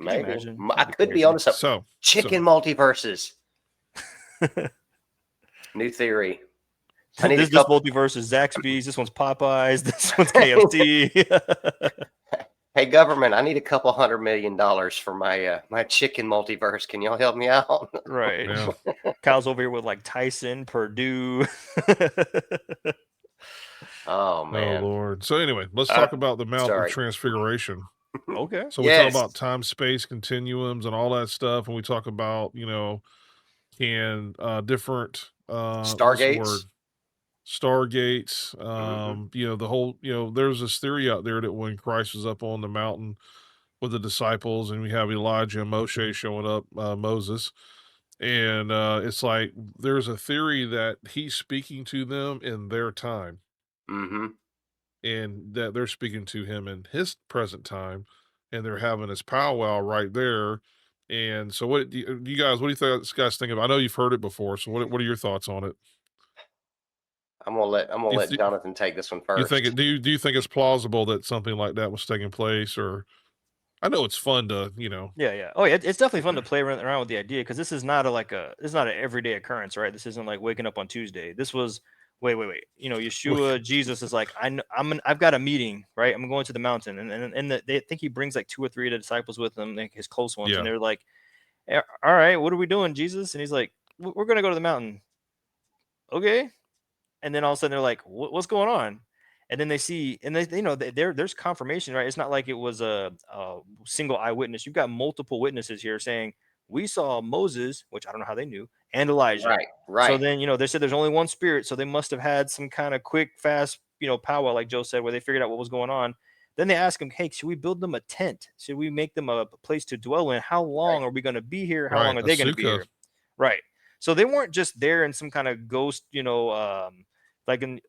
Maybe I could be onto something.
So
chicken multiverses. New theory.
This multiverse is Zaxby's. This one's Popeyes. This one's KFC.
Hey, government, I need $200 million for my chicken multiverse. Can y'all help me out?
Right. Yeah. Kyle's over here with like Tyson, Purdue.
Oh, man.
Oh, Lord. So anyway, let's talk about the Mount of Transfiguration.
Okay.
So we talk about time, space, continuums, and all that stuff. And we talk about, different
Stargates.
Stargates, the whole, there's this theory out there that when Christ was up on the mountain with the disciples and we have Elijah and Moshe showing up, Moses, and it's like there's a theory that he's speaking to them in their time, and that they're speaking to him in his present time, and they're having this powwow right there. And so, what do you guys? What do you guys think of? I know you've heard it before, so what are your thoughts on it?
I'm gonna let Jonathan take this one first.
Do you think it's plausible that something like that was taking place? Or I know it's fun to,
Yeah. Oh, yeah, it's definitely fun to play around with the idea, because this is not it's not an everyday occurrence, right? This isn't like waking up on Tuesday. This was wait. Yeshua, Jesus is like, I've got a meeting, right? I'm going to the mountain, and they think he brings like 2 or 3 of the disciples with him, like his close ones, and they're like, all right, what are we doing, Jesus? And he's like, we're gonna go to the mountain. Okay. And then all of a sudden they're like, what's going on? And then they see, and there's confirmation, right? It's not like it was a single eyewitness. You've got multiple witnesses here saying, we saw Moses, which I don't know how they knew, and Elijah.
Right.
So then, they said there's only one spirit. So they must have had some kind of quick, fast, powwow, like Joe said, where they figured out what was going on. Then they ask him, hey, should we build them a tent? Should we make them a place to dwell in? How long are we going to be here? How long are they going to be here? Right. So they weren't just there in some kind of ghost, bring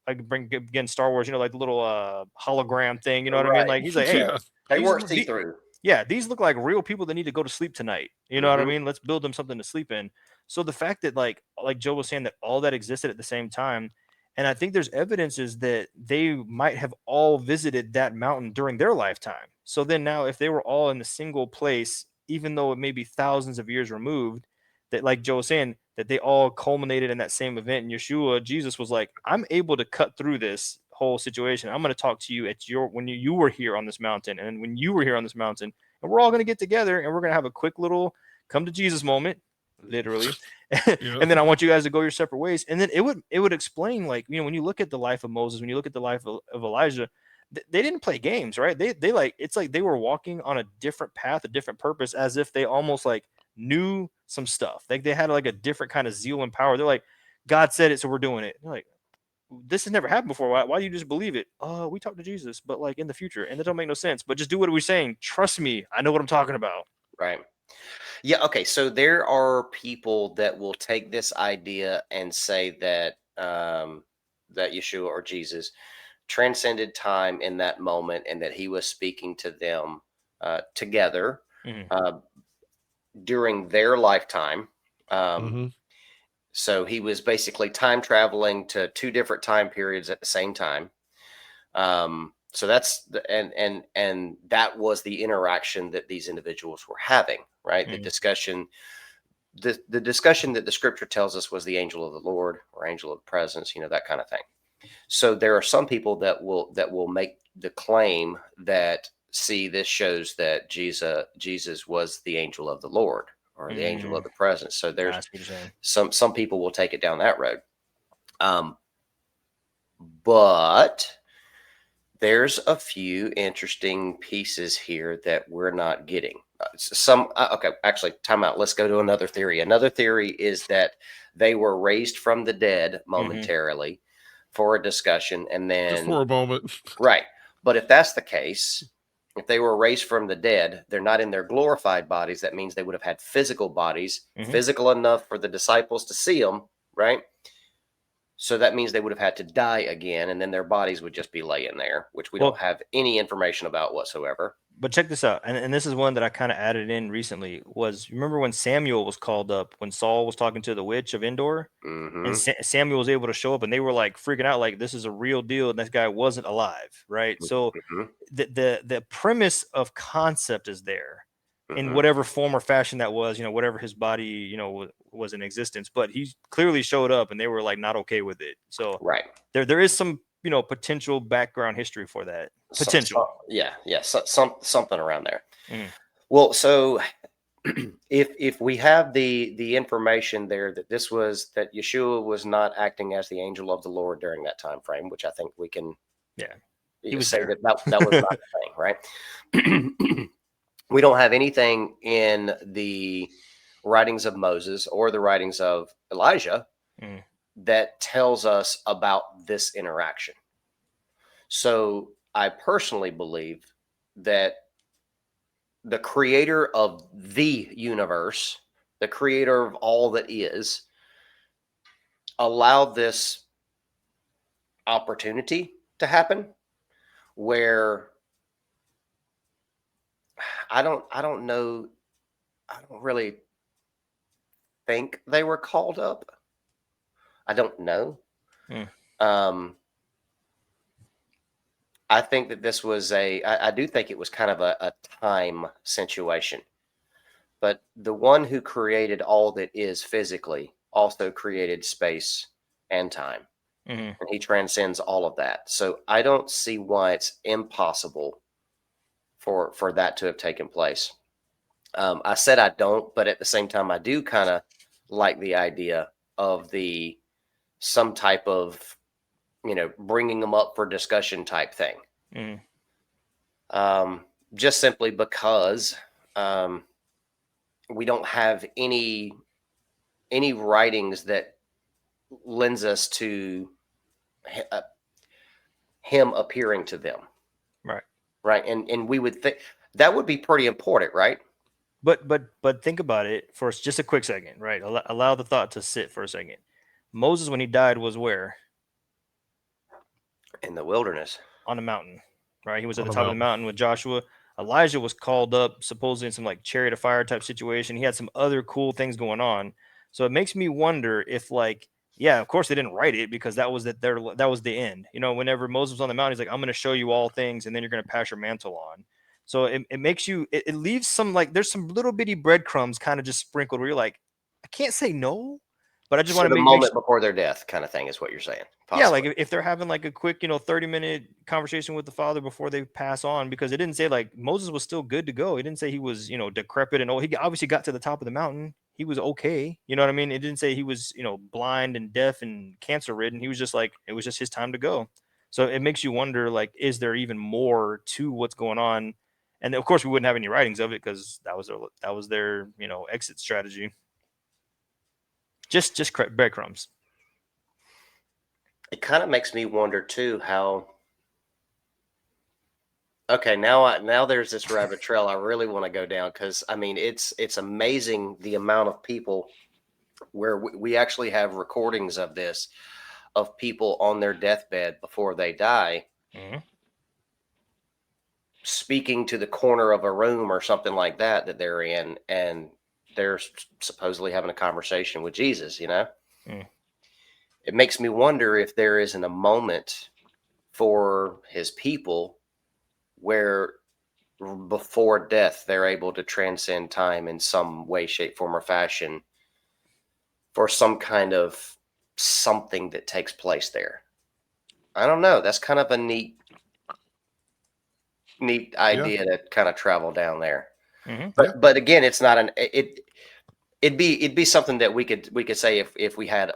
again Star Wars, like the little hologram thing, you know what I mean? Like he's like, hey,
they weren't see through.
Yeah, these look like real people that need to go to sleep tonight. You know what I mean? Let's build them something to sleep in. So the fact that like Joe was saying, that all that existed at the same time, And I think there's evidences that they might have all visited that mountain during their lifetime. So then now, if they were all in a single place, even though it may be thousands of years removed, that, like Joe was saying, that they all culminated in that same event. And Yeshua, Jesus was like, I'm able to cut through this whole situation. I'm going to talk to you at when you were here on this mountain, and when you were here on this mountain, and we're all going to get together and we're going to have a quick little come to Jesus moment, literally.
Yeah.
And then I want you guys to go your separate ways. And then it would explain, like, when you look at the life of Moses, when you look at the life of Elijah, they didn't play games, right? They like, it's like they were walking on a different path, a different purpose, as if they almost like knew some stuff. Like they had like a different kind of zeal and power. They're like, God said it, so we're doing it. They're like, this has never happened before. Why do you just believe it? We talked to Jesus, but like in the future, and that don't make no sense. But just do what we're saying. Trust me, I know what I'm talking about.
Right. Yeah. Okay. So there are people that will take this idea and say that that Yeshua or Jesus transcended time in that moment, and that he was speaking to them together during their lifetime. So he was basically time traveling to two different time periods at the same time. So that's and that was the interaction that these individuals were having, right? The discussion, the discussion that the scripture tells us was the angel of the Lord or angel of the presence, that kind of thing. So there are some people that will make the claim that, see, this shows that Jesus was the angel of the Lord or the angel of the presence. So there's some people will take it down that road. But there's a few interesting pieces here that we're not getting. Okay, actually, time out. Let's go to another theory. Another theory is that they were raised from the dead momentarily for a discussion, and then
just for a moment.
Right. But if that's the case, if they were raised from the dead, they're not in their glorified bodies. That means they would have had physical bodies, physical enough for the disciples to see them, right? So that means they would have had to die again, and then their bodies would just be laying there, which we don't have any information about whatsoever.
But check this out, and this is one that I kind of added in recently. Remember when Samuel was called up, when Saul was talking to the witch of Endor, and Samuel was able to show up, and they were like freaking out, like this is a real deal, and this guy wasn't alive, right? So the premise of concept is there in whatever form or fashion that was, whatever his body, was in existence, but he clearly showed up, and they were like not okay with it. So there is some potential background history for that potential.
Something around there. Well, so if we have the information there that that Yeshua was not acting as the angel of the Lord during that time frame, which I think we can
he was
say
there.
that was not the thing, right? We don't have anything in the writings of Moses or the writings of Elijah that tells us about this interaction. So I personally believe that the creator of the universe, the creator of all that is, allowed this opportunity to happen where I don't know. I don't really think they were called up. I don't know. I think that this was I do think it was kind of a time situation. But the one who created all that is physically also created space and time. And he transcends all of that. So I don't see why it's impossible for that to have taken place. I said I don't, but at the same time, I do kind of like the idea of some type of, bringing them up for discussion type thing. Just simply because we don't have any writings that lends us to him appearing to them. Right. And we would think that would be pretty important, right?
But think about it for just a quick second, right? Allow the thought to sit for a second. Moses, when he died, was where?
In the wilderness.
On the mountain, right? He was at the top of the mountain with Joshua. Elijah was called up supposedly in some like chariot of fire type situation. He had some other cool things going on. So it makes me wonder if like Yeah, of course they didn't write it because that was that was the end. You know, whenever Moses was on the mountain, he's like, I'm going to show you all things, and then you're going to pass your mantle on. So it makes you, it leaves some, like, there's some little bitty breadcrumbs kind of just sprinkled where you're like, I can't say no, but I just want
So
to
the
make
moment before their death kind of thing is what you're saying,
yeah, like
possibly.
if they're having like a quick, 30-minute conversation with the father before they pass on, because it didn't say like Moses was still good to go. It didn't say he was, decrepit and old. He obviously got to the top of the mountain. He was okay. You know what I mean? It didn't say he was, blind and deaf and cancer ridden. He was just like, it was just his time to go. So it makes you wonder, like, is there even more to what's going on? And of course, we wouldn't have any writings of it because that was their, exit strategy. Just breadcrumbs.
It kind of makes me wonder too how. Okay, now there's this rabbit trail I really want to go down, because I mean it's amazing the amount of people where we actually have recordings of this, of people on their deathbed before they die,
Mm-hmm.
speaking to the corner of a room or something like that they're in, and they're supposedly having a conversation with Jesus.
Mm.
It makes me wonder if there isn't a moment for his people where before death they're able to transcend time in some way, shape, form, or fashion for some kind of something that takes place there. I don't know. That's kind of a neat
Yeah.
idea to kind of travel down there.
Mm-hmm.
Yeah.
But again, it's not an it'd be something that we could say if we had,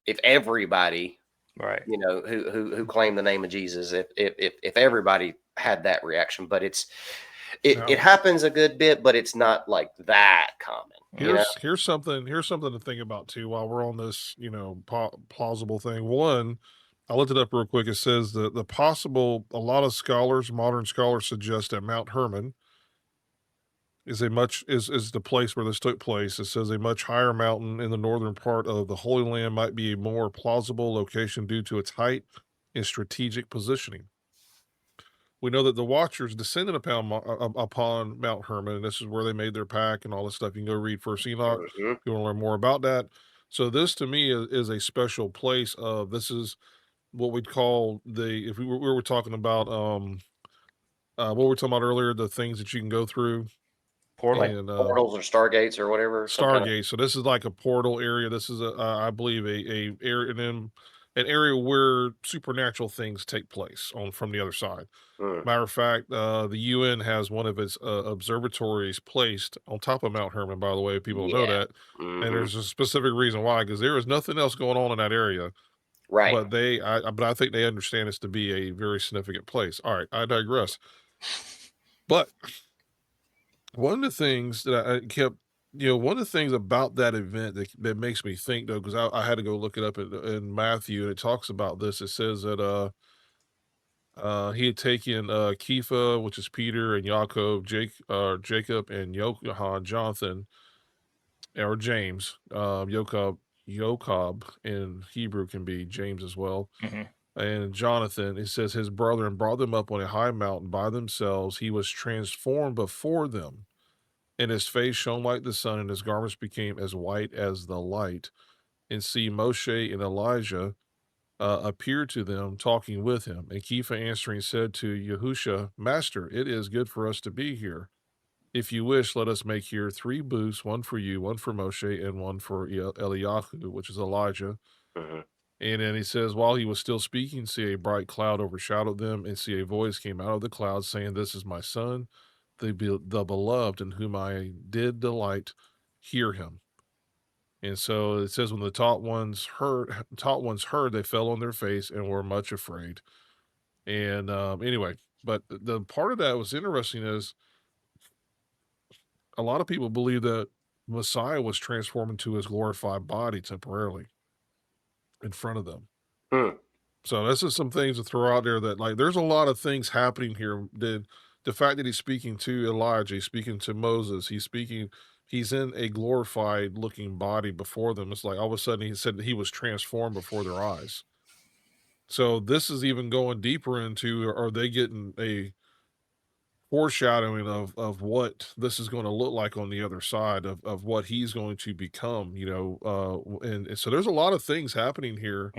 if everybody,
Right.
who claim the name of Jesus, if everybody had that reaction. But it
Now,
happens a good bit, but it's not like that common.
here's something to think about too while we're on this, plausible thing. One, I looked it up real quick. It says the possible, a lot of modern scholars suggest that Mount Hermon is the place where this took place. It says a much higher mountain in the northern part of the Holy Land might be a more plausible location due to its height and strategic positioning. We know that the Watchers descended upon Mount Hermon, and this is where they made their pack and all this stuff. You can go read First Enoch
Mhm.
if you want to learn more about that. So this to me is a special place. This is what we'd call if we were talking about what we were talking about earlier, the things that you can go through
Portal.
Like
and
portals or stargates or whatever, some kind of.
Stargate. So this is like a portal area. This is I believe a area, an area where supernatural things take place on from the other side.
Mm,
Matter of fact, the UN has one of its observatories placed on top of Mount Hermon, by the way, if people don't know
yeah.
that. And
Hmm.
there's a specific reason why, because there is nothing else going on in that area.
Right.
But I think they understand this to be a very significant place. All right, I digress. But one of the things that I kept, one of the things about that event that makes me think, though, because I had to go look it up in Matthew, and it talks about this. It says that he had taken Kepha, which is Peter, and Yaakov, Jacob, and Johann, Jonathan, or James. Yokob in Hebrew can be James as well.
Mm-hmm.
And Jonathan, it says his brother, and brought them up on a high mountain by themselves. He was transformed before them, and his face shone like the sun, and his garments became as white as the light. And see, Moshe and Elijah appeared to them, talking with him. And Kepha answering said to Yahusha, Master, it is good for us to be here. If you wish, let us make here 3 booths, one for you, one for Moshe, and one for Eliyahu, which is Elijah.
Hmm.
And then he says, while he was still speaking, see, a bright cloud overshadowed them, and see, a voice came out of the cloud saying, This is my son, the beloved, in whom I did delight. Hear him. And so it says, when the taught ones heard, they fell on their face and were much afraid. And anyway, but the part of that was interesting is a lot of people believe that Messiah was transformed into his glorified body temporarily in front of them.
Hmm.
So this is some things to throw out there that, like, there's a lot of things happening here. The fact that he's speaking to Elijah, he's speaking to Moses, he's in a glorified looking body before them. It's like all of a sudden he said that he was transformed before their eyes. So this is even going deeper into, are they getting a foreshadowing of what this is going to look like on the other side of what he's going to become, and so there's a lot of things happening here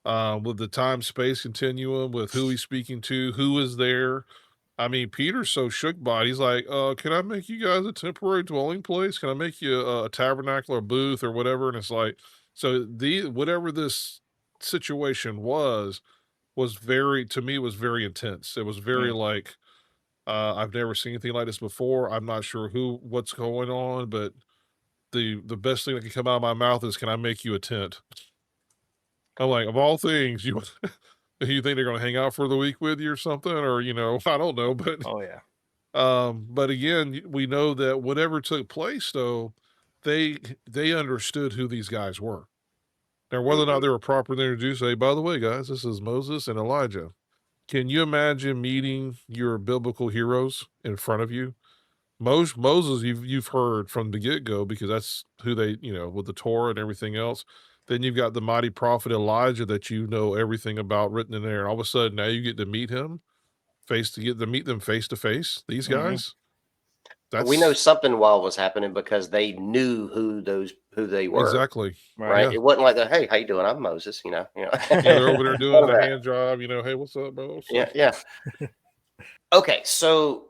with the time space continuum, with who he's speaking to, who is there. I mean, Peter's so shook by it. He's like, can I make you guys a temporary dwelling place? Can I make you a tabernacle or booth or whatever? And it's like, so the whatever this situation was very, to me, was very intense. It was very like, I've never seen anything like this before. I'm not sure what's going on, but the best thing that can come out of my mouth is, can I make you a tent? I'm like, of all things, you you think they're gonna hang out for the week with you or something? Or, I don't know, but
Oh yeah.
but again, we know that whatever took place though, they they understood who these guys were. Now, whether or not
Mhm.
they were properly introduced, hey, by the way, guys, this is Moses and Elijah. Can you imagine meeting your biblical heroes in front of you? Moses, you've heard from the get go, because that's who they, with the Torah and everything else. Then you've got the mighty prophet Elijah that you know everything about written in there, and all of a sudden now you get to meet him get to meet them face to face. These guys,
We know
that's
something wild was happening because they knew who they were,
exactly,
Right.
right?
yeah,
It wasn't like the, "Hey, how you doing? I'm Moses,"
yeah. They're over there
None
doing
of
the
that.
hand job, hey, what's up, bro? So,
Yeah, yeah. Okay, so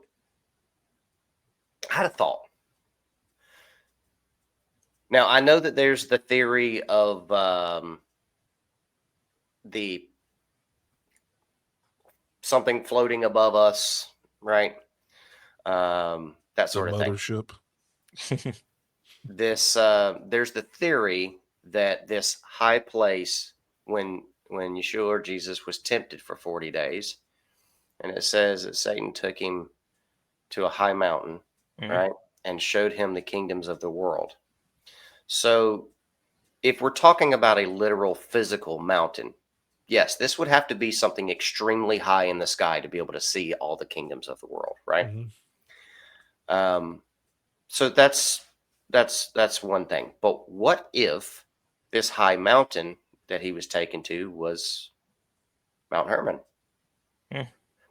I had a thought. Now I know that there's the theory of the something floating above us, right? That
the
sort of thing.
mothership.
There's the theory that this high place, when Yeshua or Jesus was tempted for 40 days, and it says that Satan took him to a high mountain, right, and showed him the kingdoms of the world. So if we're talking about a literal physical mountain, yes, this would have to be something extremely high in the sky to be able to see all the kingdoms of the world, right?
Hmm.
Um, so that's one thing. But what if this high mountain that he was taken to was Mount Hermon?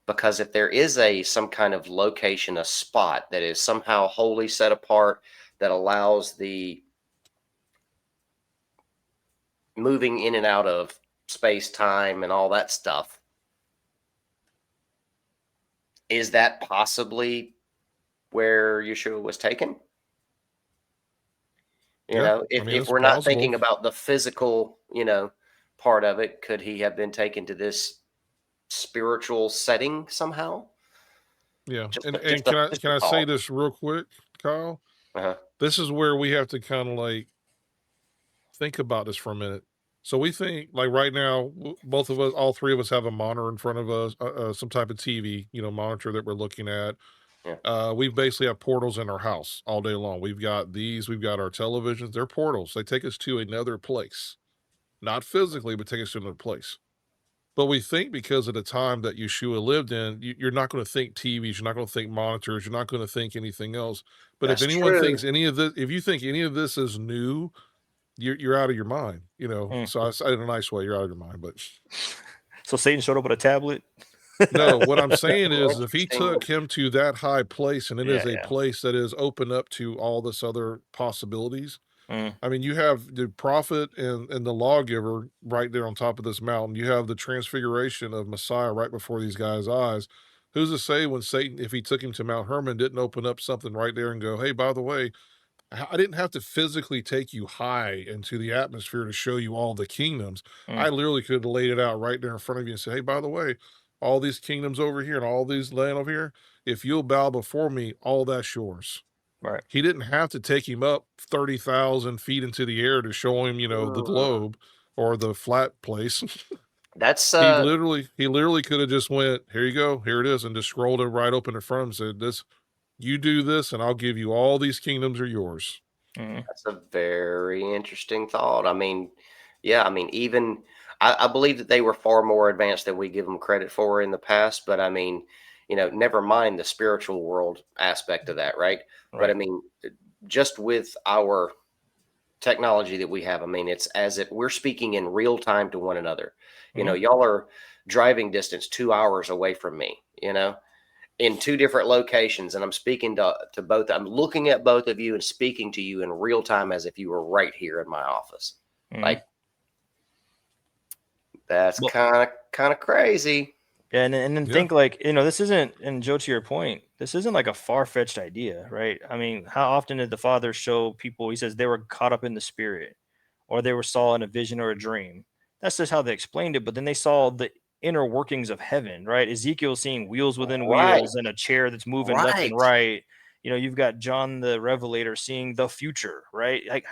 Because if there is some kind of location, a spot that is somehow wholly set apart, that allows the moving in and out of space, time, and all that stuff, is that possibly where Yeshua was taken?
Yeah, I mean,
If
it's
we're not
plausible.
thinking about the physical, part of it, could he have been taken to this spiritual setting somehow?
Yeah,
Just
and
a, just
and
a,
can
just a
I say
thought.
this real quick, Kyle?
Uh-huh.
This is where we have to kind of like think about this for a minute. So we think like right now, both of us, all three of us, have a monitor in front of us, some type of TV, monitor that we're looking at.
Yeah.
We basically have portals in our house all day long. We've got these, we've got our televisions. They're portals. They take us to another place, not physically, but take us to another place. But we think because of the time that Yeshua lived in, you're not going to think TVs, you're not going to think monitors, you're not going to think anything else. But if
That's
anyone
true.
thinks any of this, if you think any of this is new, you're out of your mind. So I said in a nice way, you're out of your mind. But
So Satan showed up with a tablet.
no, what I'm saying is, if he
Interesting.
took him to that high place, and it
Yeah,
is a
yeah.
place that is open up to all this other possibilities.
Mm,
I mean, you have the prophet and the lawgiver right there on top of this mountain. You have the transfiguration of Messiah right before these guys' eyes. Who's to say when Satan, if he took him to Mount Hermon, didn't open up something right there and go, hey, by the way, I didn't have to physically take you high into the atmosphere to show you all the kingdoms.
mm,
I literally could have laid it out right there in front of you and said, hey, by the way, all these kingdoms over here and all these land over here, if you'll bow before me, all that's yours.
right.
He didn't have to take him up 30,000 feet into the air to show him, the
Mm.
globe or the flat place.
That's
He literally could have just went, here you go, here it is, and just scrolled it right open in front of him and said, this, you do this, and I'll give you all these kingdoms are yours.
Mm,
that's a very interesting thought. I mean, yeah, I mean, even I believe that they were far more advanced than we give them credit for in the past. But I mean, never mind the spiritual world aspect of that, right? But I
right.
mean, just with our technology that we have, I mean, it's as if we're speaking in real time to one another.
Mm,
Y'all are driving distance 2 hours away from me, in 2 different locations, and I'm speaking to both. I'm looking at both of you and speaking to you in real time as if you were right here in my office. Like, that's kind of crazy.
Yeah, and then think like, this isn't, and Joe, to your point, this isn't like a far-fetched idea, right? I mean, how often did the Father show people, he says they were caught up in the spirit, or they were saw in a vision or a dream? That's just how they explained it, but then they saw the inner workings of heaven, right? Ezekiel seeing wheels within wheels and a chair that's moving left and right. You've got John the Revelator seeing the future, right? Like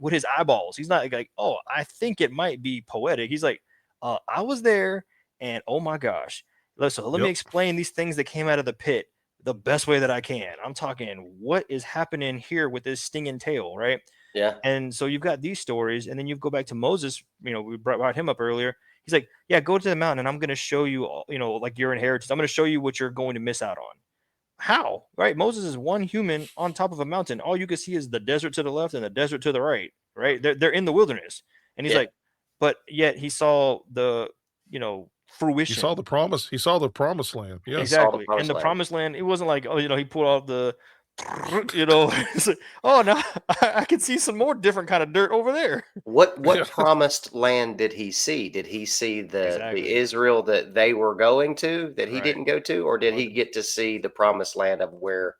with his eyeballs. He's not like, oh, I think it might be poetic. He's like, I was there, and oh my gosh. So let me explain these things that came out of the pit the best way that I can. I'm talking, what is happening here with this stinging tail, right?
Yeah.
And so you've got these stories, and then you go back to Moses. We brought him up earlier. He's like, yeah, go to the mountain, and I'm going to show you, like your inheritance. I'm going to show you what you're going to miss out on. How? Right? Moses is one human on top of a mountain. All you can see is the desert to the left and the desert to the right. Right? They're in the wilderness, and he's like, but yet he saw the fruition.
He saw the promise. He saw the promised land. Yeah,
exactly. And the promised land, it wasn't like, he pulled out the it's like, oh, now I can see some more different kind of dirt over there.
What promised land did he see? Did he see the Israel that they were going to that he didn't go to, or did he get to see the promised land of where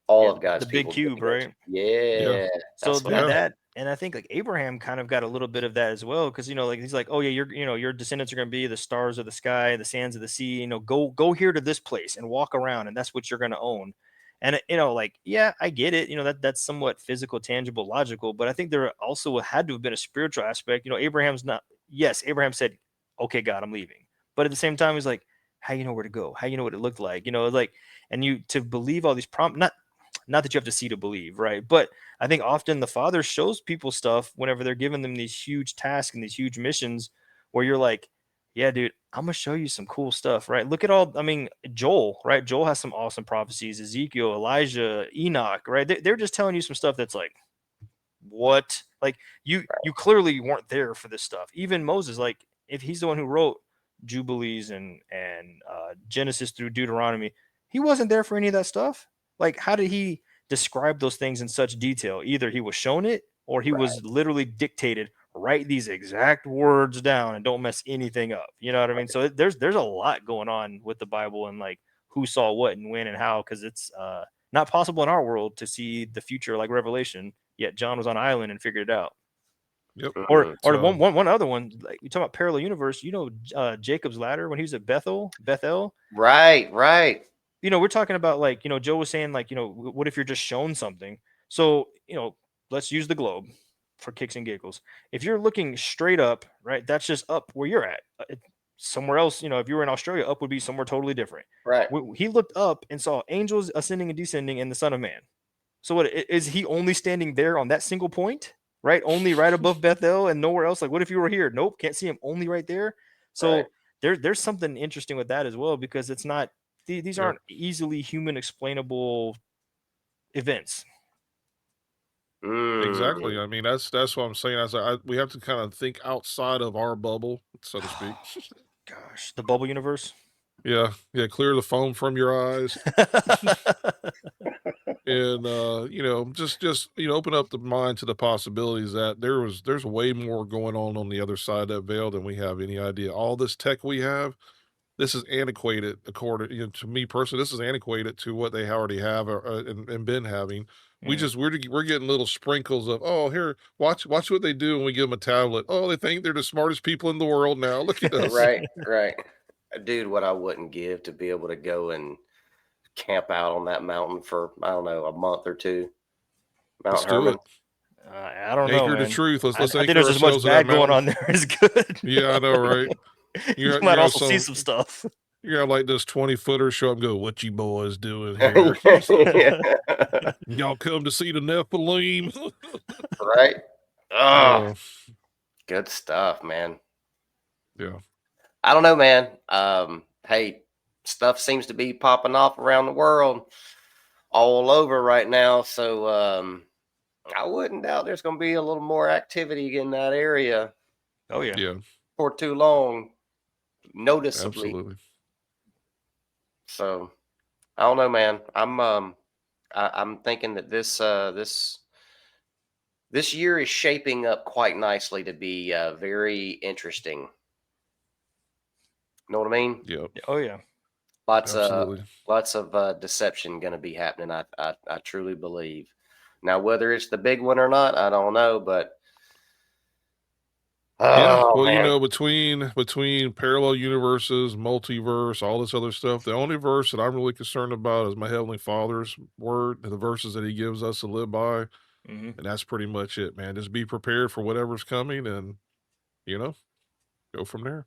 all of God's
the big cube, right?
Yeah.
So that, and I think like Abraham kind of got a little bit of that as well, because like he's like, oh yeah, your descendants are going to be the stars of the sky, the sands of the sea. Go here to this place and walk around, and that's what you're going to own. And like, yeah, I get it. That's somewhat physical, tangible, logical, but I think there also had to have been a spiritual aspect. Abraham's not. Yes, Abraham said, "Okay, God, I'm leaving," but at the same time, he's like, "How you know where to go? How you know what it looked like? Like, and you to believe all these not that you have to see to believe, right? But I think often the Father shows people stuff whenever they're giving them these huge tasks and these huge missions, where you're like, yeah, dude, I'm gonna show you some cool stuff, right? Look at all, Joel, right? Joel has some awesome prophecies, Ezekiel, Elijah, Enoch, right? They're just telling you some stuff that's like, what? Like you clearly weren't there for this stuff. Even Moses, like if he's the one who wrote Jubilees and Genesis through Deuteronomy, he wasn't there for any of that stuff. Like, how did he describe those things in such detail? Either he was shown it, or he was literally dictated, write these exact words down and don't mess anything up. You know what I mean? So there's a lot going on with the Bible, and like who saw what and when and how, because it's not possible in our world to see the future like Revelation. Yet John was on an island and figured it out.
Yep.
Or one other one, like we talk about parallel universe. Jacob's ladder when he was at Bethel.
Right.
We're talking about like, Joe was saying like, what if you're just shown something? So, let's use the globe for kicks and giggles. If you're looking straight up, right, that's just up where you're at. Somewhere else, if you were in Australia, up would be somewhere totally different.
Right.
He looked up and saw angels ascending and descending and the Son of Man. So what is he only standing there on that single point, right? Only right above Bethel and nowhere else? Like, what if you were here? Nope, can't see him, only right there. So there's something interesting with that as well, because it's not, these aren't easily human explainable events.
Exactly. I mean, that's what I'm saying. We have to kind of think outside of our bubble, so to speak.
Gosh, the bubble universe.
Yeah. Clear the foam from your eyes, and just open up the mind to the possibilities that there's way more going on the other side of that veil than we have any idea. All this tech we have, this is antiquated, according to me personally. This is antiquated to what they already have and been having. We're getting little sprinkles of, oh, here, watch what they do when we give them a tablet. Oh, they think they're the smartest people in the world now. Look at us.
Right. Dude, what I wouldn't give to be able to go and camp out on that mountain for, I don't know, a month or two.
Let's do it.
I don't know,
Anchor
man.
the truth. Let's
I think
anchor
there's as much bad going on there as good.
Yeah, I know, right?
You might also see some stuff.
You're gonna like this 20-footer show up and go, what you boys doing here? Y'all come to see the Nephilim?
Right? Oh, good stuff, man.
Yeah.
I don't know, man. Hey, stuff seems to be popping off around the world all over right now. So I wouldn't doubt there's going to be a little more activity in that area.
Oh, yeah.
Yeah.
For too long, noticeably.
Absolutely.
So I don't know, man. I'm thinking that this year is shaping up quite nicely to be very interesting. Know what I mean?
Yep.
Oh yeah.
Lots
Absolutely.
of deception going to be happening. I truly believe. Now, whether it's the big one or not, I don't know. But
Yeah,
oh
well,
man,
between parallel universes, multiverse, all this other stuff, the only verse that I'm really concerned about is my Heavenly Father's word, the verses that He gives us to live by,
Hmm.
and that's pretty much it, man. Just be prepared for whatever's coming, and you know, go from there.